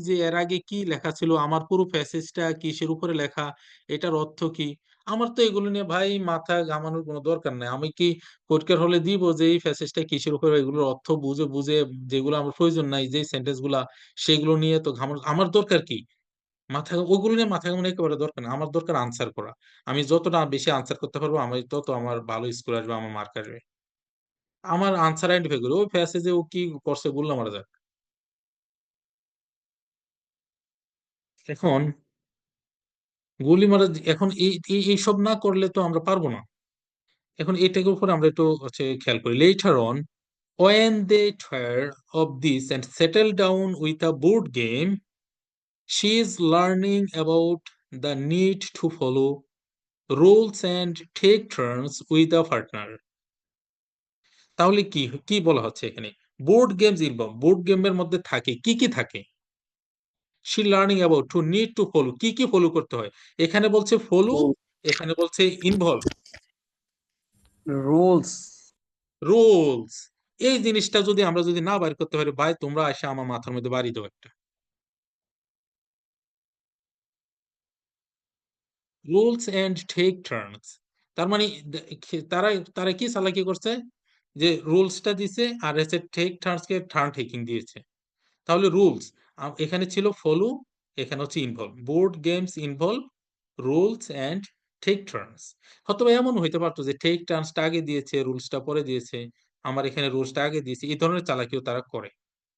যে এর আগে কি লেখা ছিল, আমার পুরো প্যাসেজটা কিসের উপরে লেখা, এটার অর্থ কি, আমার তো এগুলো নিয়ে ভাই মাথা ঘামানোর কোনো দরকার নাই। আমি কি পরীক্ষার হলে দিব যে এই প্যাসেজটা কিসের উপরে, এগুলোর অর্থ বুঝে বুঝে, যেগুলো আমার প্রয়োজন নাই যে সেন্টেন্স গুলা, সেগুলো নিয়ে তো ঘামানো আমার দরকার কি? মাথা ওগুলো নিয়ে মাথা ঘামানো একেবারে দরকার না। আমার দরকার আনসার করা। আমি যতটা বেশি আনসার করতে পারবো, আমি তত আমার ভালো স্কোর আসবে, আমার মার্ক আসবে। আমার আনসার আইডেন্টিফাই করি, ওই প্যাসেজে ও কি করছে গুল্লা মারা যাক। এখন গুলি মারা, এখন এইসব না করলে তো আমরা পারবো না। এখন এটাকে উপর আমরা একটু হচ্ছে খেয়াল করি। Letter on when they tired of this and settle down with a board game, she is learning about the need to follow rules and take turns with a partner. তাহলে কি কি বলা হচ্ছে এখানে, বোর্ড গেমস ইনভলভ, বোর্ড গেমের মধ্যে থাকে কি কি থাকে, she learning about two need to follow, কি কি ফলো করতে হয়। এখানে বলছে ফলো, এখানে বলছে ইনভলভ, রুলস। রুলস। এই জিনিসটা যদি আমরা যদি না বাইর করতে পারি, ভাই তোমরা এসে আমার মাথার মধ্যে বাড়ি দাও একটা। রুলস এন্ড টেক টার্নস, তার মানে তারা তারা কি চালাকি করছে, যে রুলসটা দিছে আর হচ্ছে টেক টার্নস কে টার্ন টেকিং দিয়েছে। তাহলে রুলস এখানে ছিল ফলো, এখানে হচ্ছে involve, board games involve rules and take turns. হয়তো এমন হইতে পারতো যে টেক টার্নসটা আগে দিয়েছে, রুলসটা পরে দিয়েছে, আমার এখানে রুলসটা আগে দিয়েছে। এই ধরনের চালাকিও তারা করে,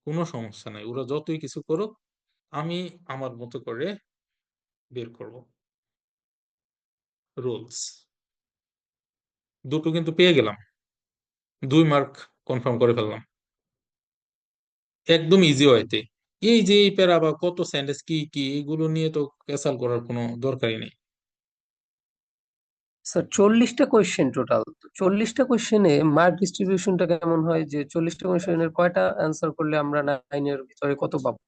কোনো সমস্যা নাই, ওরা যতই কিছু করুক, আমি আমার মতো করে বের করব। রুলস দুটো কিন্তু পেয়ে গেলাম, 2 মার্ক কনফার্ম করে ফেললাম একদম ইজি ওয়েতে। এই যে এই প্যারা বা কত সেন্টেন্স কি কি এগুলো নিয়ে তো ক্যাসাল করার কোনো দরকারই নেই। স্যার 40টা কোয়েশ্চেন টোটাল, 40টা কোয়েশ্চেনে মার্ক ডিস্ট্রিবিউশনটা কেমন হয়, যে 40টা কোয়েশ্চেনের কয়টা অ্যান্সার করলে আমরা 9 এর ভিতরে কত পাবো?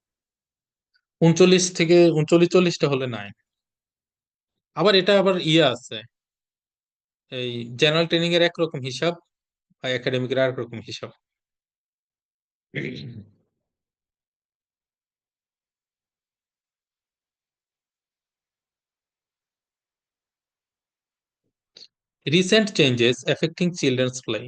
39 থেকে 39 40টা হলে নাই। আবার এটা আবার ইয়ে আছে, এই জেনারেল ট্রেনিং এর একরকম হিসাব আর একাডেমিকের আর রকম হিসাব। recent changes affecting children's play.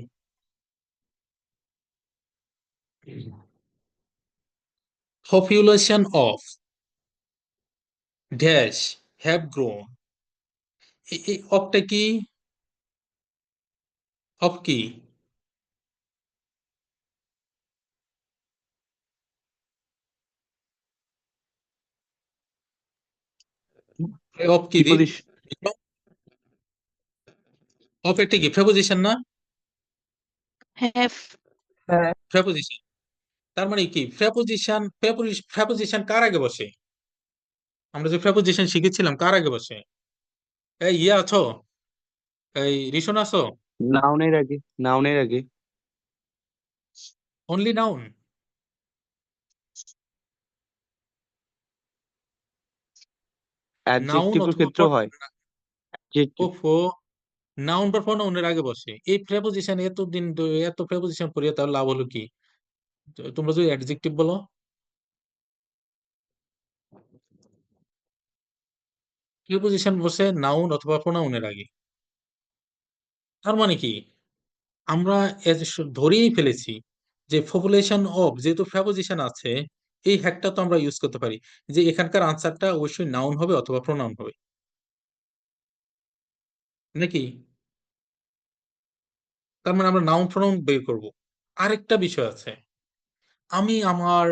Population of dash have grown. এই অফটা কি? অফ কি? অফ কি দি? প্রিপোজিশন অফ একটা কি প্রেপোজিশন না? have হ্যাঁ প্রেপোজিশন। তার মানে কি প্রেপোজিশন? প্রেপোজিশন কার আগে বসে? আমরা যে প্রেপোজিশন শিখেছিলাম কার আগে বসে? এই ইয়ে আছো? এই রিশন আছো? নাউনের আগে, নাউনের আগে। Only noun? নাউন অ্যাডজেক্টিভের অথবা ক্ষেত্রেও হয়। অ্যাডজেক্টিভ ওফো, নাউন বা প্রোনাউনের আগে বসে। এই প্রেপোজিশন এতদিন ধরে এত প্রেপোজিশন পড়িয়ে তার লাভ হলো কি? তোমরা যদি অ্যাডজেক্টিভ বলো, প্রিপোজিশন বসে নাউন অথবা প্রোনাউনের আগে। তার মানে কি আমরা ধরেই ফেলেছি যে পপুলেশন অফ, যেহেতু প্রেপোজিশন আছে, এই হ্যাকটা তো আমরা ইউজ করতে পারি যে এখানকার আনসারটা অবশ্যই নাউন হবে অথবা প্রোনাউন হবে, নাকি? তার মানে আমরা নাউন প্রোনাউন বের করব। আরেকটা বিষয় আছে, আমি আমার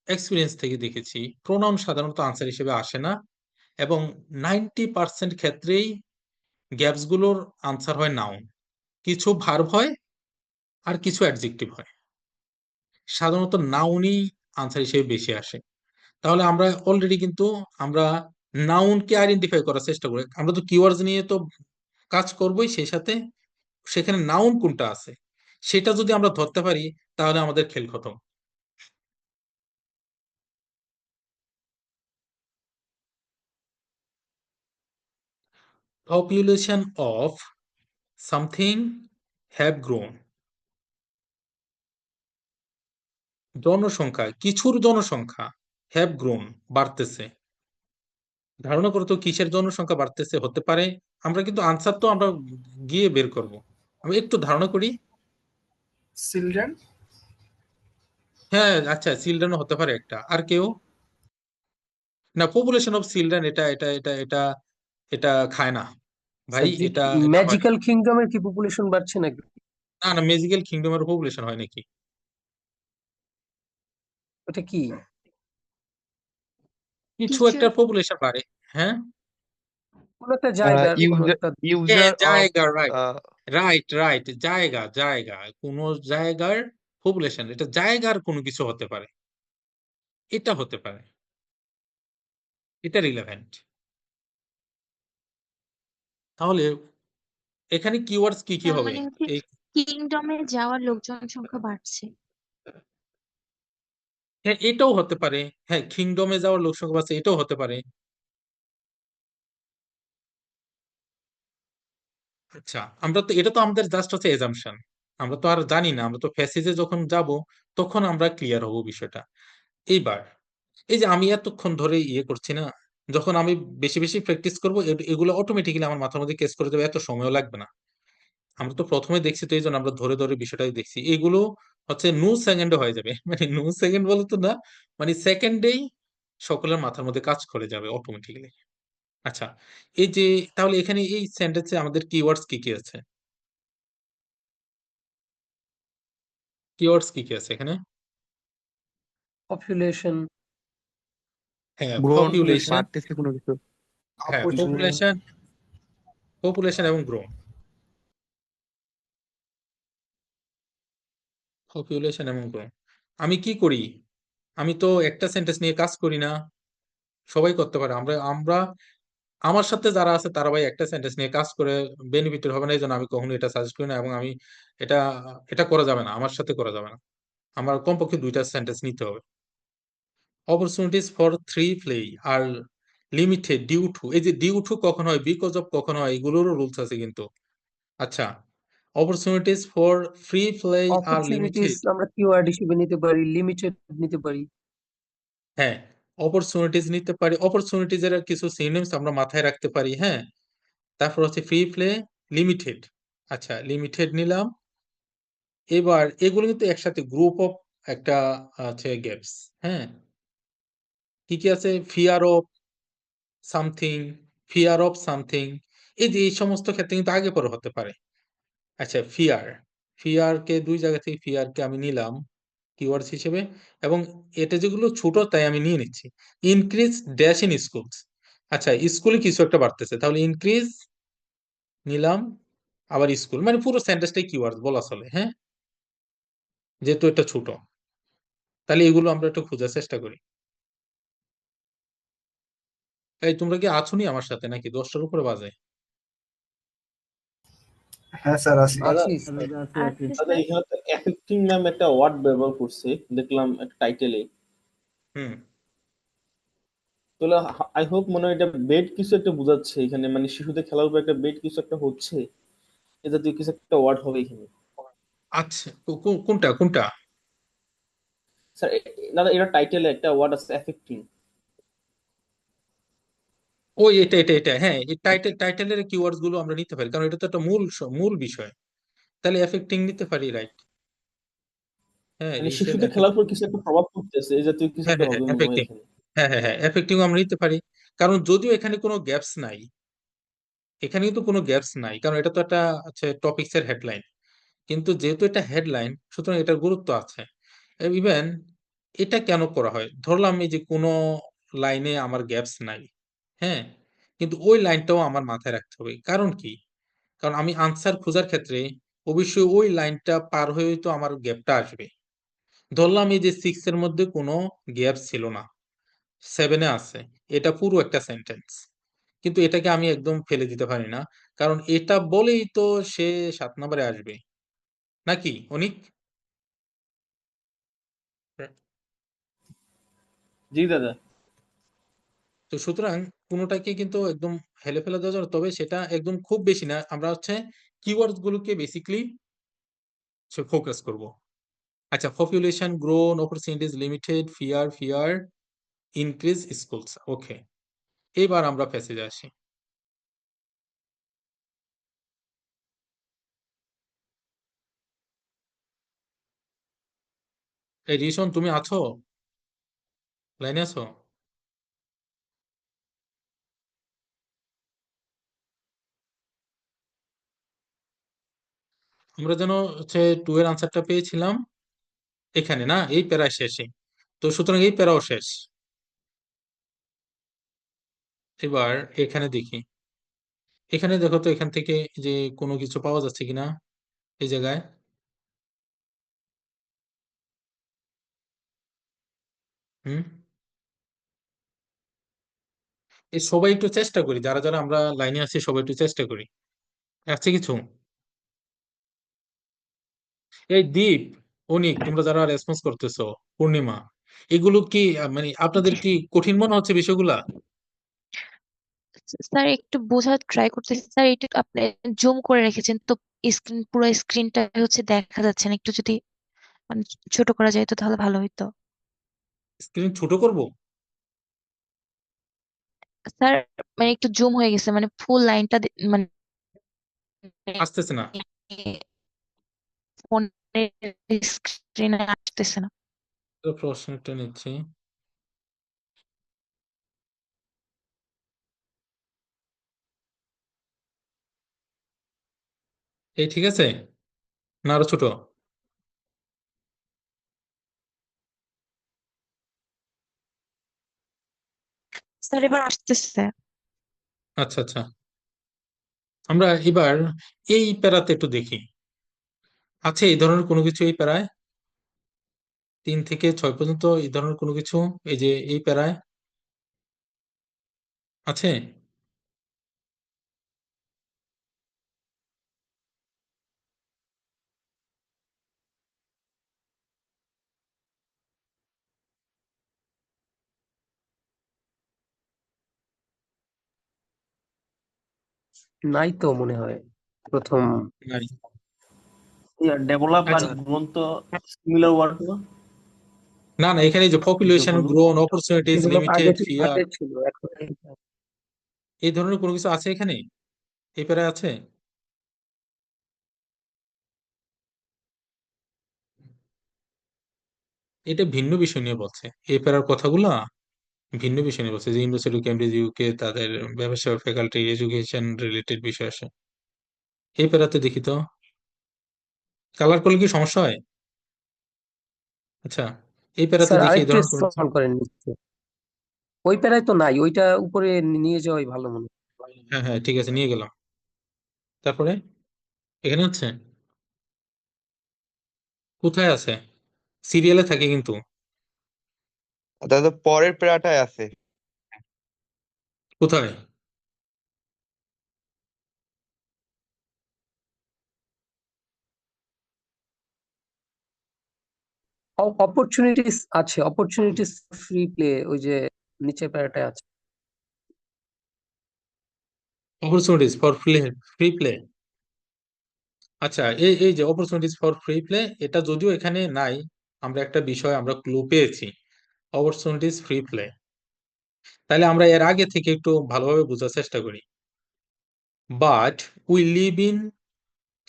এক্সপিরিয়েন্স থেকে দেখেছি প্রোনাউন সাধারণত আনসার হিসেবে আসে না, এবং 90% ক্ষেত্রেই গ্যাপস গুলোর আনসার হয় নাউন। কিছু ভার্ব হয় আর কিছু অ্যাডজেক্টিভ হয়, সাধারণত নাউনই আনসার হিসেবে বেশি আসে। তাহলে আমরা অলরেডি কিন্তু আমরা নাউনকে আইডেন্টিফাই করার চেষ্টা করি। আমরা তো কিওয়ার্ডস নিয়ে তো কাজ করবোই, সেই সাথে সেখানে নাউন কোনটা আছে সেটা যদি আমরা ধরতে পারি তাহলে আমাদের খেল খতম। Population of something have grown. জনসংখ্যা, কিছুর জনসংখ্যা হ্যাভ গ্রোন, বাড়তেছে। ধারণা করো তো কিসের জনসংখ্যা বাড়তেছে হতে পারে? আমরা কিন্তু আনসার তো আমরা গিয়ে বের করব, আমি একটু ধারণা করি। চিলড্রেন। হ্যাঁ আচ্ছা, চিলড্রেনও হতে পারে একটা। আর কেউ? না, পপুলেশন অফ চিলড্রেন এটা এটা এটা এটা এটা খায় না ভাই, এটা এটা হয় না। ম্যাজিক্যাল কিংডমের কি পপুলেশন বাড়ছে নাকি? না না, ম্যাজিক্যাল কিংডমের পপুলেশন হয় নাকি? ওটা কি? কিছু কিছু একটা পপুলেশন বাড়ে। হ্যাঁ কোন একটা জায়গার কোন ইউজার একটা ইউজার অফ জায়গা, রাইট রাইট রাইট, জায়গা জায়গা, কোন জায়গার পপুলেশন, এটা জায়গার কোনো কিছু হতে পারে, এটা হতে পারে, এটা রিলেভেন্ট। তাহলে এখানে কিওয়ার্ডস কি কি তার হবে? মানে হচ্ছে এই কিংডমে যাওয়ার লোকজন সংখ্যা বাড়ছে। হ্যাঁ এটাও হতে পারে, হ্যাঁ কিংডমে যাওয়ার লোক সংখ্যা আছে, এটাও হতে পারে। আচ্ছা, আমরা তো এটা তো আমাদের জাস্ট হচ্ছে এজাম্পশন, আমরা তো আর জানি না, আমরা তো ফেসিসে যখন যাব তখন আমরা ক্লিয়ার হব বিষয়টা। এইবার এই যে আমি এতক্ষণ ধরে ইয়ে করছি না, যখন আমি বেশি বেশি প্র্যাকটিস করবো এগুলো অটোমেটিক্যালি আমার মাথার মধ্যে কেস করে যাবে, এত সময়ও লাগবে না। আমরা তো প্রথমে দেখছি তো এই জন্য আমরা ধরে ধরে বিষয়টাই দেখছি, এগুলো হচ্ছে নো সেকেন্ডে হয়ে যাবে মানে নো সেকেন্ড বলে তো না, মানে সেকেন্ডেই সকলের মাথার মধ্যে কাজ করে যাবে অটোমেটিক্যালি। আচ্ছা, এই যে তাহলে এখানে এই সেন্টেন্সে আমাদের কিওয়ার্ডস কি কি আছে? কিওয়ার্ডস কি কি আছে এখানে? পপুলেশন, হ্যাঁ গ্রোন, পপুলেশন, বাড়তেছে কোনো কিছু। হ্যাঁ Population. পপুলেশন, পপুলেশন এবং গ্রোন। পপুলেশন এবং গ্রোন, আমি কি করি? আমি তো একটা সেন্টেন্স নিয়ে কাজ করি না, সবাই করতে পারে। আমরা আমরা আমার সাথে যারা আছে তারা ভাই একটা সেন্টেন্স নিয়ে কাজ করে বেনিফিটেড হবে না, এই জন্য আমি কখনো এটা সাজেস্ট করি না, এবং আমি এটা এটা করা যাবে না, আমার সাথে করা যাবে না। আমার কমপক্ষে দুইটা সেন্টেন্স নিতে হবে। অপরচুনিটিস ফর ফ্রি প্লে আর লিমিটেড ডিউ টু, এই যে ডিউ টু কখন হয়, বিকজ অফ কখন হয়, এগুলোরও রুলস আছে কিন্তু। আচ্ছা, অপরচুনিটিস ফর ফ্রি প্লে আর অপরচুনিটিস লিমিটেড। আমরা কিওয়ার্ড হিসেবে নিতে পারি, লিমিটেড নিতে পারি। হ্যাঁ, অপরচুনিটিস নিতে পারি, অপরচুনিটিজ এর কিছু সিনোনিমস আমরা মাথায় রাখতে পারি। হ্যাঁ, তারপর হচ্ছে ফ্রি প্লে লিমিটেড। আচ্ছা, লিমিটেড নিলাম। এবার এগুলো কিন্তু একসাথে গ্রুপ অফ একটা আছে গ্যাপস। হ্যাঁ, কি কি আছে? Fear of something, fear of something, এই যে এই সমস্ত ক্ষেত্রে কিন্তু আগে পরে হতে পারে। আচ্ছা, ফিয়ারকে দুই জায়গা থেকে ফিয়ারকে আমি নিলাম কিওয়ার্ডস হিসেবে, এবং এটা যেগুলো ছোট তাই আমি নিয়ে নিচ্ছি। Increase dash in schools. আচ্ছা, স্কুলে কিছু একটা বাড়তেছে, তাহলে ইনক্রিজ নিলাম, আবার স্কুল, মানে পুরো সেন্টেন্সটাই কিওয়ার্ড বলা চলে। হ্যাঁ, যেহেতু এটা ছোট, তাহলে এগুলো আমরা একটু খোঁজার চেষ্টা করি। এই তোমরা কি আছো নি আমার সাথে, নাকি 10টার উপরে বাজে? হ্যাঁ স্যার আছি। দাদা আছি স্যার। আচ্ছা দাদা স্যার, এখানে তো এফেক্টিং নাম একটা ওয়ার্ড ব্যবহার করছে, দেখলাম একটা টাইটেলে। হুম। তাহলে আই হোপ মনে হয় এটা বেড কিছু একটা বোঝাচ্ছে এখানে, মানে শিশুদের খেলার উপর একটা বেড কিছু একটা হচ্ছে, এ জাতীয় কিছু একটা ওয়ার্ড হবে এখানে। আচ্ছা, কোনটা কোনটা? স্যার দাদা এটা টাইটেলে একটা ওয়ার্ড আছে এফেক্টিং। ওই এটা হ্যাঁ, এই টাইটেলের কিওয়ার্ডস গুলো আমরা নিতে পারি, কারণ এটা তো একটা মূল বিষয়। তাহলে এফেক্টিং নিতে পারি, রাইট? হ্যাঁ, মানে রিসেন্ট শিশুদের খেলার এফেক্ট, উপর কিছু একটা প্রভাব পড়তেছে, এই জাতীয় কিছু হ্যাঁ একটা হ্যাঁ হ্যাঁ হবে মনে হয় এফেক্টিং, এখানে। হ্যাঁ এফেক্টিং আমরা নিতে পারি। কারণ যদিও এখানে কোনো গ্যাপস নাই, এখানে কিন্তু কোনো গ্যাপস নাই, কারণ এটা তো একটা আছে টপিকস এর হেডলাইন। কিন্তু যেহেতু এটা হেডলাইন, সুতরাং এটার গুরুত্ব আছে। ইভেন এটা কেন করা হয়, ধরলাম এই যে কোনো লাইনে আমার গ্যাপস নাই, হ্যাঁ, কিন্তু ওই লাইনটাও আমার মাথায় রাখতে হবে। কারণ কি? কারণ আমি আনসার খোঁজার ক্ষেত্রে অবশ্যই ওই লাইনটা পার হয়ে তো আমার গ্যাপটা আসবে। ধরলাম এই যে 6 এর মধ্যে কোনো গ্যাপ ছিল না, 7 এ আছে, এটা পুরো একটা সেন্টেন্স, কিন্তু এটাকে আমি একদম ফেলে দিতে পারি না, কারণ এটা বলেই তো সে 7 নম্বরে আসবে, নাকি অনিক? জি দাদা। তো সুতরাং কোনোটাকে কিন্তু একদম হেলে ফেলে দেওয়া যাবে, তবে সেটা একদম খুব বেশি না, আমরা হচ্ছে কিওয়ার্ডস গুলোকে বেসিকলি ফোকাস করব। আচ্ছা, population grown, opportunities limited, fear increase schools. Okay, এবার আমরা প্যাসেজে আসি। এই রিশন, তুমি আছো? লাইনে আছো? আমরা যেন হচ্ছে 2 এর আনসারটা পেয়েছিলাম এখানে, না এই প্যারায় শেষে। তো সুতরাং এই প্যারাও শেষ। এবার এখানে দেখি, এখানে দেখো তো এখান থেকে যে কোনো কিছু পাওয়া যাচ্ছে কিনা এই জায়গায়। হুম, এই সবাই একটু চেষ্টা করি, যারা যারা আমরা লাইনে আছি সবাই একটু চেষ্টা করি। আছে কিছু? এই দীপ, অনিক, তোমরা যারা রেসপন্স করতেছো, পূর্ণিমা, এগুলো কি মানে আপনাদের কি কঠিন মনে হচ্ছে বিষয়গুলা? স্যার একটু বোঝার ট্রাই করতেছি স্যার, একটু আপনি জুম করে রেখেছেন তো, স্ক্রিন পুরো স্ক্রিনটা হচ্ছে দেখা যাচ্ছে না, একটু যদি মানে ছোট করা যায় তো তাহলে ভালো হতো। স্ক্রিন ছোট করব? স্যার মানে একটু জুম হয়ে গেছে, মানে ফুল লাইনটা মানে আসতেছে না? ফোনের স্ক্রিনে আসতেছে না। তো প্রশ্নটা নিচ্ছি। এই ঠিক আছে, না আরো ছোট? স্যার এবার আসতেছে। আচ্ছা আচ্ছা, আমরা এবার এই প্যারাতে একটু দেখি, আছে এই ধরনের কোনো কিছু এই প্যারায়? 3 থেকে 6 পর্যন্ত এই ধরনের কোনো কিছু এই যে এই প্যারায় আছে? নাই তো মনে হয় প্রথম। নাই? ডেভেলপ আর আচ্ছা, গ্রোথ তো সিমিলার ওয়ার্ড না? না না, এখানে এই যে যেটা পপুলেশন বললাম। গ্রোন, অপরচুনিটিজ ডেভেলপ আগে লিমিটেড, ফিয়ার, আগে ছিল, এখন এই ধরনের কোনো কিছু আছে এখানে এই প্যারায় আছে? এটা ভিন্ন বিষয় নিয়ে বলছে, এই প্যারার কথাগুলো ভিন্ন বিষয় নিয়ে বলছে, যে ইউনিভার্সিটি কেমব্রিজ ইউকে তাদের ব্যবসা ফ্যাকাল্টি এডুকেশন রিলেটেড বিষয় আসে। এই প্যারাতে দেখি তো কালার করলে কি সমস্যা হয়? আচ্ছা, এই প্যারাতে স্যার দেখি এই আরেকটু ধরনের কোনো স্ক্রল করেন নিচে। ওই প্যারায় তো নাই, ওইটা উপরে নিয়ে যাওয়াই ভালো মনে হয়। হ্যাঁ হ্যাঁ ঠিক আছে, নিয়ে গেলাম। তারপরে এখানে হচ্ছে কোথায় আছে? সিরিয়ালে থাকে কিন্তু। দাদা পরের প্যারাটায় আছে। কোথায়? অপরচুনিটিস আছে, অপরচুনিটিস ফ্রি প্লে, ওই যে নিচে প্যারাটায় আছে। Opportunities for free play. আচ্ছা, এই এই যে অপরচুনিটিস ফর ফ্রি প্লে, এটা যদিও এখানে নাই, আমরা একটা বিষয় আমরা ক্লু পেয়েছি, অপরচুনিটিস ফ্রি প্লে। তাহলে আমরা এর আগে থেকে একটু ভালোভাবে বোঝার চেষ্টা করি। But we live in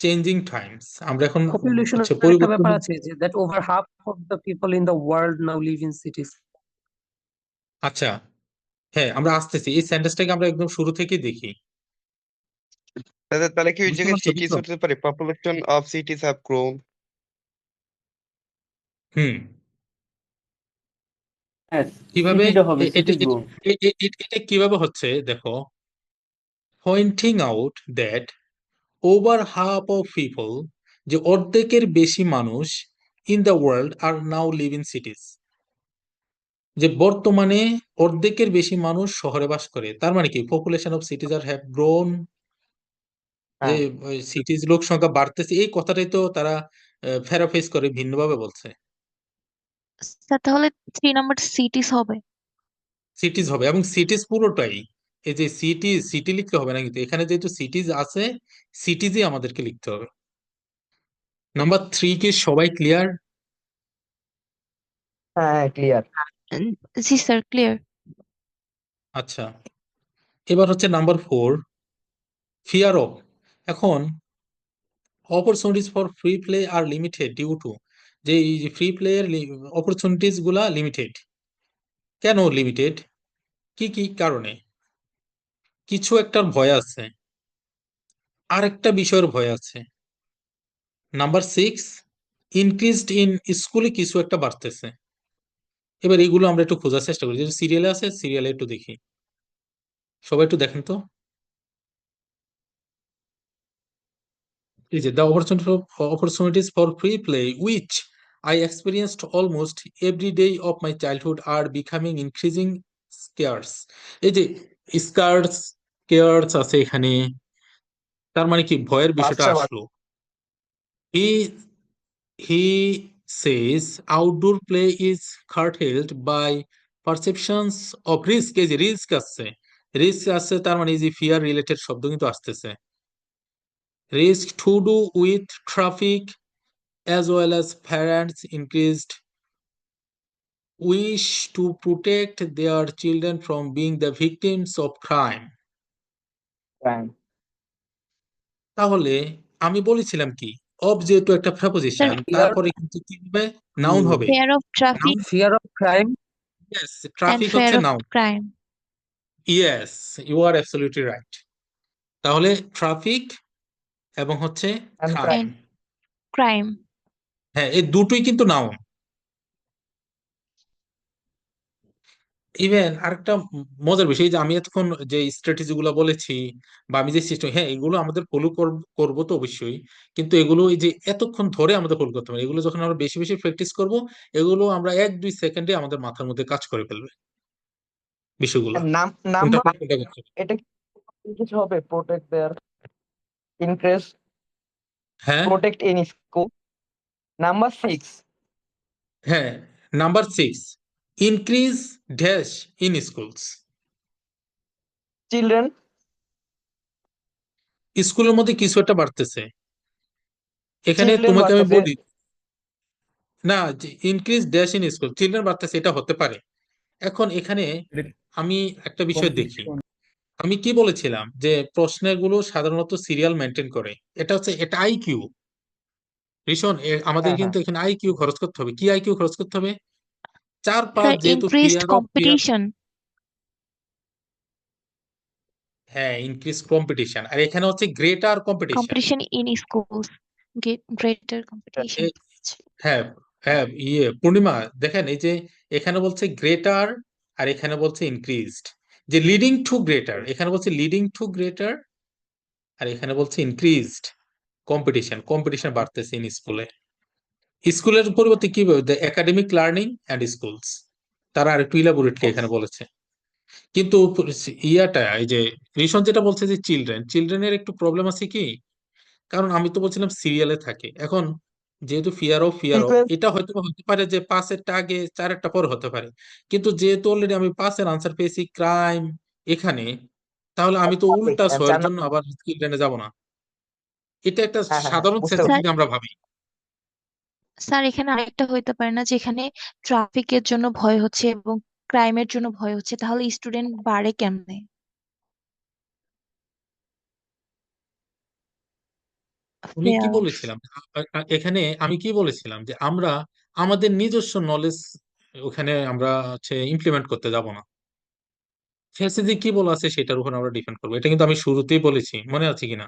changing Times, আমরা এখন হচ্ছে পপুলেশনের একটা পরিবর্তন। ব্যাপার আছে যে that over half of the people in the world now live in সিটিজ। আচ্ছা, হ্যাঁ আমরা আসতেছি, এই সেন্টেন্সটাকে আমরা একদম শুরু থেকেই দেখি। দাদা তাহলে কি ওই বুঝতে জায়গায় পারছো সিটিজ বুঝছো? হতে পারে, population of cities have grown. হুম। হ্যাঁ, কিভাবে সিটিটা হবে, এটা সিটিজ এটা গ্রো। এটা কিভাবে হচ্ছে দেখো, pointing out that over half of people, যে অর্ধেকের বেশি মানুষ in the world are now live in cities, যে বর্তমানে অর্ধেকের বেশি মানুষ শহরে বাস করে। তার মানে কি population of cities are have grown, যে হ্যাঁ, সিটিজ লোক সংখ্যা বাড়তেছে, এই কথাটাই তো তারা প্যারাফ্রেজ করে ভিন্নভাবে বলছে। স্যার তাহলে 3 নাম্বার সিটিস হবে। সিটিজ হবে, এবং সিটিজ পুরোটাই, এই যে সিটি লিখতে হবে না, কিন্তু এখানে যেহেতু সিটিজ আছে, সিটিজই আমাদেরকে লিখতে হবে। নাম্বার 3 কি সবাই ক্লিয়ার? হ্যাঁ ক্লিয়ার। উম, জি স্যার ক্লিয়ার। আচ্ছা, এবার হচ্ছে নাম্বার 4, ফিয়ার অফ। এখন অপরচুনিটিস ফর ফ্রি প্লে আর লিমিটেড ডিউ টু, যে এই যে ফ্রি প্লে এর অপরচুনিটিস গুলা লিমিটেড। কেন লিমিটেড? কি কি কারণে? কিছু একটার ভয় আছে, আরেকটা বিষয়ের ভয় আছে। নাম্বার 6, ইনক্রিজড ইন, স্কুলে কিছু একটা বাড়তেছে। এবার এগুলো আমরা একটু খোঁজার চেষ্টা করি, যেটা সিরিয়ালে আছে, সিরিয়ালে একটু দেখি। সবাই একটু দেখেন তো, এই যে the opportunities for free play which I experienced almost every day of my childhood R becoming increasing scarce. এই যে স্কার্স, স্কেয়ার্স আছে এখানে, তার মানে কি ভয়ের বিষয়টা বাচ্চা আসলো। He he says outdoor play is curtailed by perceptions of risk. এই যে রিস্ক আসছে, রিস্ক আসছে, তার মানে এই যে ফিয়ার রিলেটেড শব্দ কিন্তু আসতেছে। Risk to do with traffic as well as parents increased wish to protect their children from being the victims of crime. তাহলে আমি বলেছিলাম কি, অব যেহেতু একটা স্যার প্রেপোজিশন, ফিয়ার, তারপরে কিন্তু কি হবে? নাউন হবে। Fear of traffic noun, fear of crime. Yes, and traffic fear হচ্ছে of noun. Crime. Yes, you are absolutely right. তাহলে ট্রাফিক এবং হচ্ছে ক্রাইম, অ্যান্ড ক্রাইম। হ্যাঁ এই দুটোই কিন্তু নাউন। ইভেন আরেকটা মজার বিষয়, এই যে আমি এতক্ষণ যে স্ট্র্যাটেজি গুলো বলেছি, বা আমি যে সিস্টেম, হ্যাঁ এগুলো আমাদের ফলো করবো তো অবশ্যই, কিন্তু এগুলো এই যে এতক্ষণ ধরে আমাদের ফলো করতে হবে, এগুলো যখন আমরা বেশি বেশি প্র্যাকটিস করব, এগুলো আমরা 1-2 সেকেন্ডে আমাদের মাথার মধ্যে কাজ করে ফেলবে বিষয়গুলো। কোনটা নাম্বার কোন কোনটা করতে হবে। এটা কি কিছু হবে? প্রোটেক্ট দেয়ার ইনক্রেজ, হ্যাঁ প্রোটেক্ট ইন স্কুল। নাম্বার 6, হ্যাঁ, number 6, increase dash in schools. Children. স্কুলের মধ্যে কিছু একটা বাড়তেছে, এখানে চিলড্রেন তোমাকে আমি বাড়তেছে। বলি না, যে increase dash in school, children বাড়তেছে, এটা হতে পারে। এখন এখানে আমি একটা বিষয় দেখি, আমি কি বলেছিলাম যে প্রশ্নগুলো সাধারণত সিরিয়াল মেনটেন করে, এটা হচ্ছে এটা আইকিউ। রিশন আমাদের হ্যাঁ হ্যাঁ কিন্তু এখানে আইকিউ খরচ করতে হবে। কি আইকিউ খরচ করতে হবে? 4-5 স্যার যেহেতু ইনক্রিজড ফিয়ার। কম্পিটিশন। হ্যাঁ, ইনক্রিজ কম্পিটিশন, আর এখানে হচ্ছে greater competition. Competition in schools, greater competition. হ্যাঁ, হ্যাঁ, পূর্ণিমা দেখেন, এই যে এখানে বলছে গ্রেটার আর এখানে বলছে ইনক্রিজড, যে লিডিং টু গ্রেটার, এখানে বলছে লিডিং টু গ্রেটার আর এখানে বলছে ইনক্রিজড কম্পিটিশন। কম্পিটিশন বাড়তেছে ইন স্কুলে। স্কুলের পরিবর্তে কি বলবে? একাডেমিক লার্নিং অ্যান্ড স্কুলস, তারা আর একটু ইলাবোরেটলি এখানে বলেছে। কিন্তু ইয়াটা, এই যে রিশন যেটা বলছে যে চিলড্রেনের একটু প্রবলেম আছে কি, কারণ আমি তো বলছিলাম সিরিয়ালে থাকে। এখন যেহেতু ফিয়ার অফ সিকোয়েন্স এটা হয়তো বা হতে পারে যে 5-এরটা আগে 4-এরটা পরে হতে পারে, কিন্তু যেহেতু অলরেডি আমি 5-এর আনসার পেয়েছি ক্রাইম এখানে, তাহলে আমি তো উল্টা 6-এর 4 জন্য আবার চিলড্রেনে যাব না। এটা একটা হ্যাঁ হ্যাঁ হ্যাঁ সাধারণ বুঝতে সেন্স স্যার যদি আমরা ভাবি। স্যার এখানে আরেকটা হইতে পারে না যে এখানে ট্রাফিকের জন্য ভয় হচ্ছে এবং ক্রাইমের জন্য ভয় হচ্ছে, তাহলে স্টুডেন্ট বাড়ে কেমনে? উনি কি Fear. বলেছিলাম এখানে, আমি কি বলেছিলাম যে আমরা আমাদের নিজস্ব নলেজ ওখানে আমরা হচ্ছে ইমপ্লিমেন্ট করতে যাব না। ফ্যাসিজে কি বলা আছে সেটার উপর আমরা ডিপেন্ড করবো, এটা কিন্তু আমি শুরুতেই বলেছি, মনে আছে কিনা?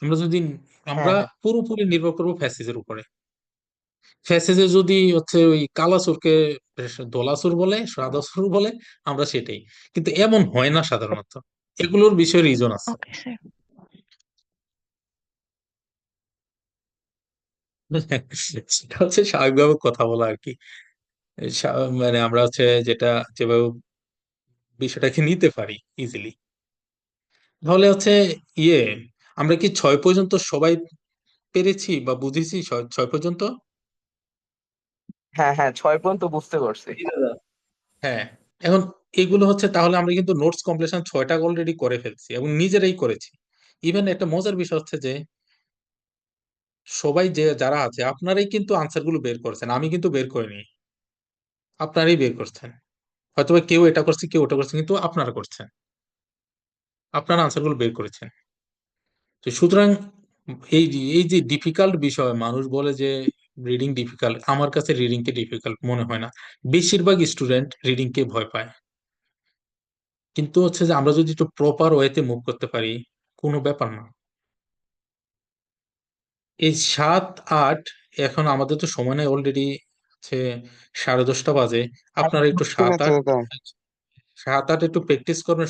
আমরা যদি হ্যাঁ আমরা হ্যাঁ পুরোপুরি নির্ভর করবো ফ্যাসিজের উপরে। ফ্যাসিজে যদি হচ্ছে ওই কালাসুরকে দোলাসুর বলে, সাদাসুর বলে, আমরা সেটাই। কিন্তু এমন হয় না সাধারণত, এগুলোর বিষয়ে রিজন আছে। Okay sir. সেটা হচ্ছে স্বাভাবিকভাবে কথা বলা আর কি। মানে আমরা হচ্ছে যেটা যেভাবে বিষয়টাকে নিতে পারি ইজিলি। তাহলে হচ্ছে ইয়ে আমরা কি 6 পর্যন্ত সবাই পেরেছি বা বুঝেছি? 6 পর্যন্ত। হ্যাঁ হ্যাঁ 6 পর্যন্ত বুঝতে পারছি। জি দাদা। হ্যাঁ, এখন এগুলো হচ্ছে, তাহলে আমরা কিন্তু নোটস কমপ্লিশন 6টা অলরেডি করে ফেলছি এবং নিজেরাই করেছি। ইভেন একটা মজার বিষয় হচ্ছে যে সবাই যে যারা আছে আপনারাই কিন্তু আনসার গুলো বের করেছেন, আমি কিন্তু বের করিনি, আপনারাই বের করছেন। হয়তোবা কেউ এটা করছে কেউ ওটা করছে, কিন্তু আপনারা করছেন, আপনারা আনসার গুলো বের করেছেন। তো সুতরাং এই যে ডিফিকাল্ট বিষয়, মানুষ বলে যে রিডিং ডিফিকাল্ট, আমার কাছে রিডিং কে ডিফিকাল্ট মনে হয় না। বেশিরভাগ স্টুডেন্ট রিডিং কে ভয় পায়, কিন্তু হচ্ছে যে আমরা যদি একটু প্রপার ওয়েতে মুভ করতে পারি, কোনো ব্যাপার না। এই 7-8, এখন আমাদের তো সময় নেই, অলরেডি হচ্ছে 10:30 বাজে। আর আপনারা একটু বুঝতে না 7-8 তো দাদা। 7-8 একটু প্র্যাকটিস করবেন।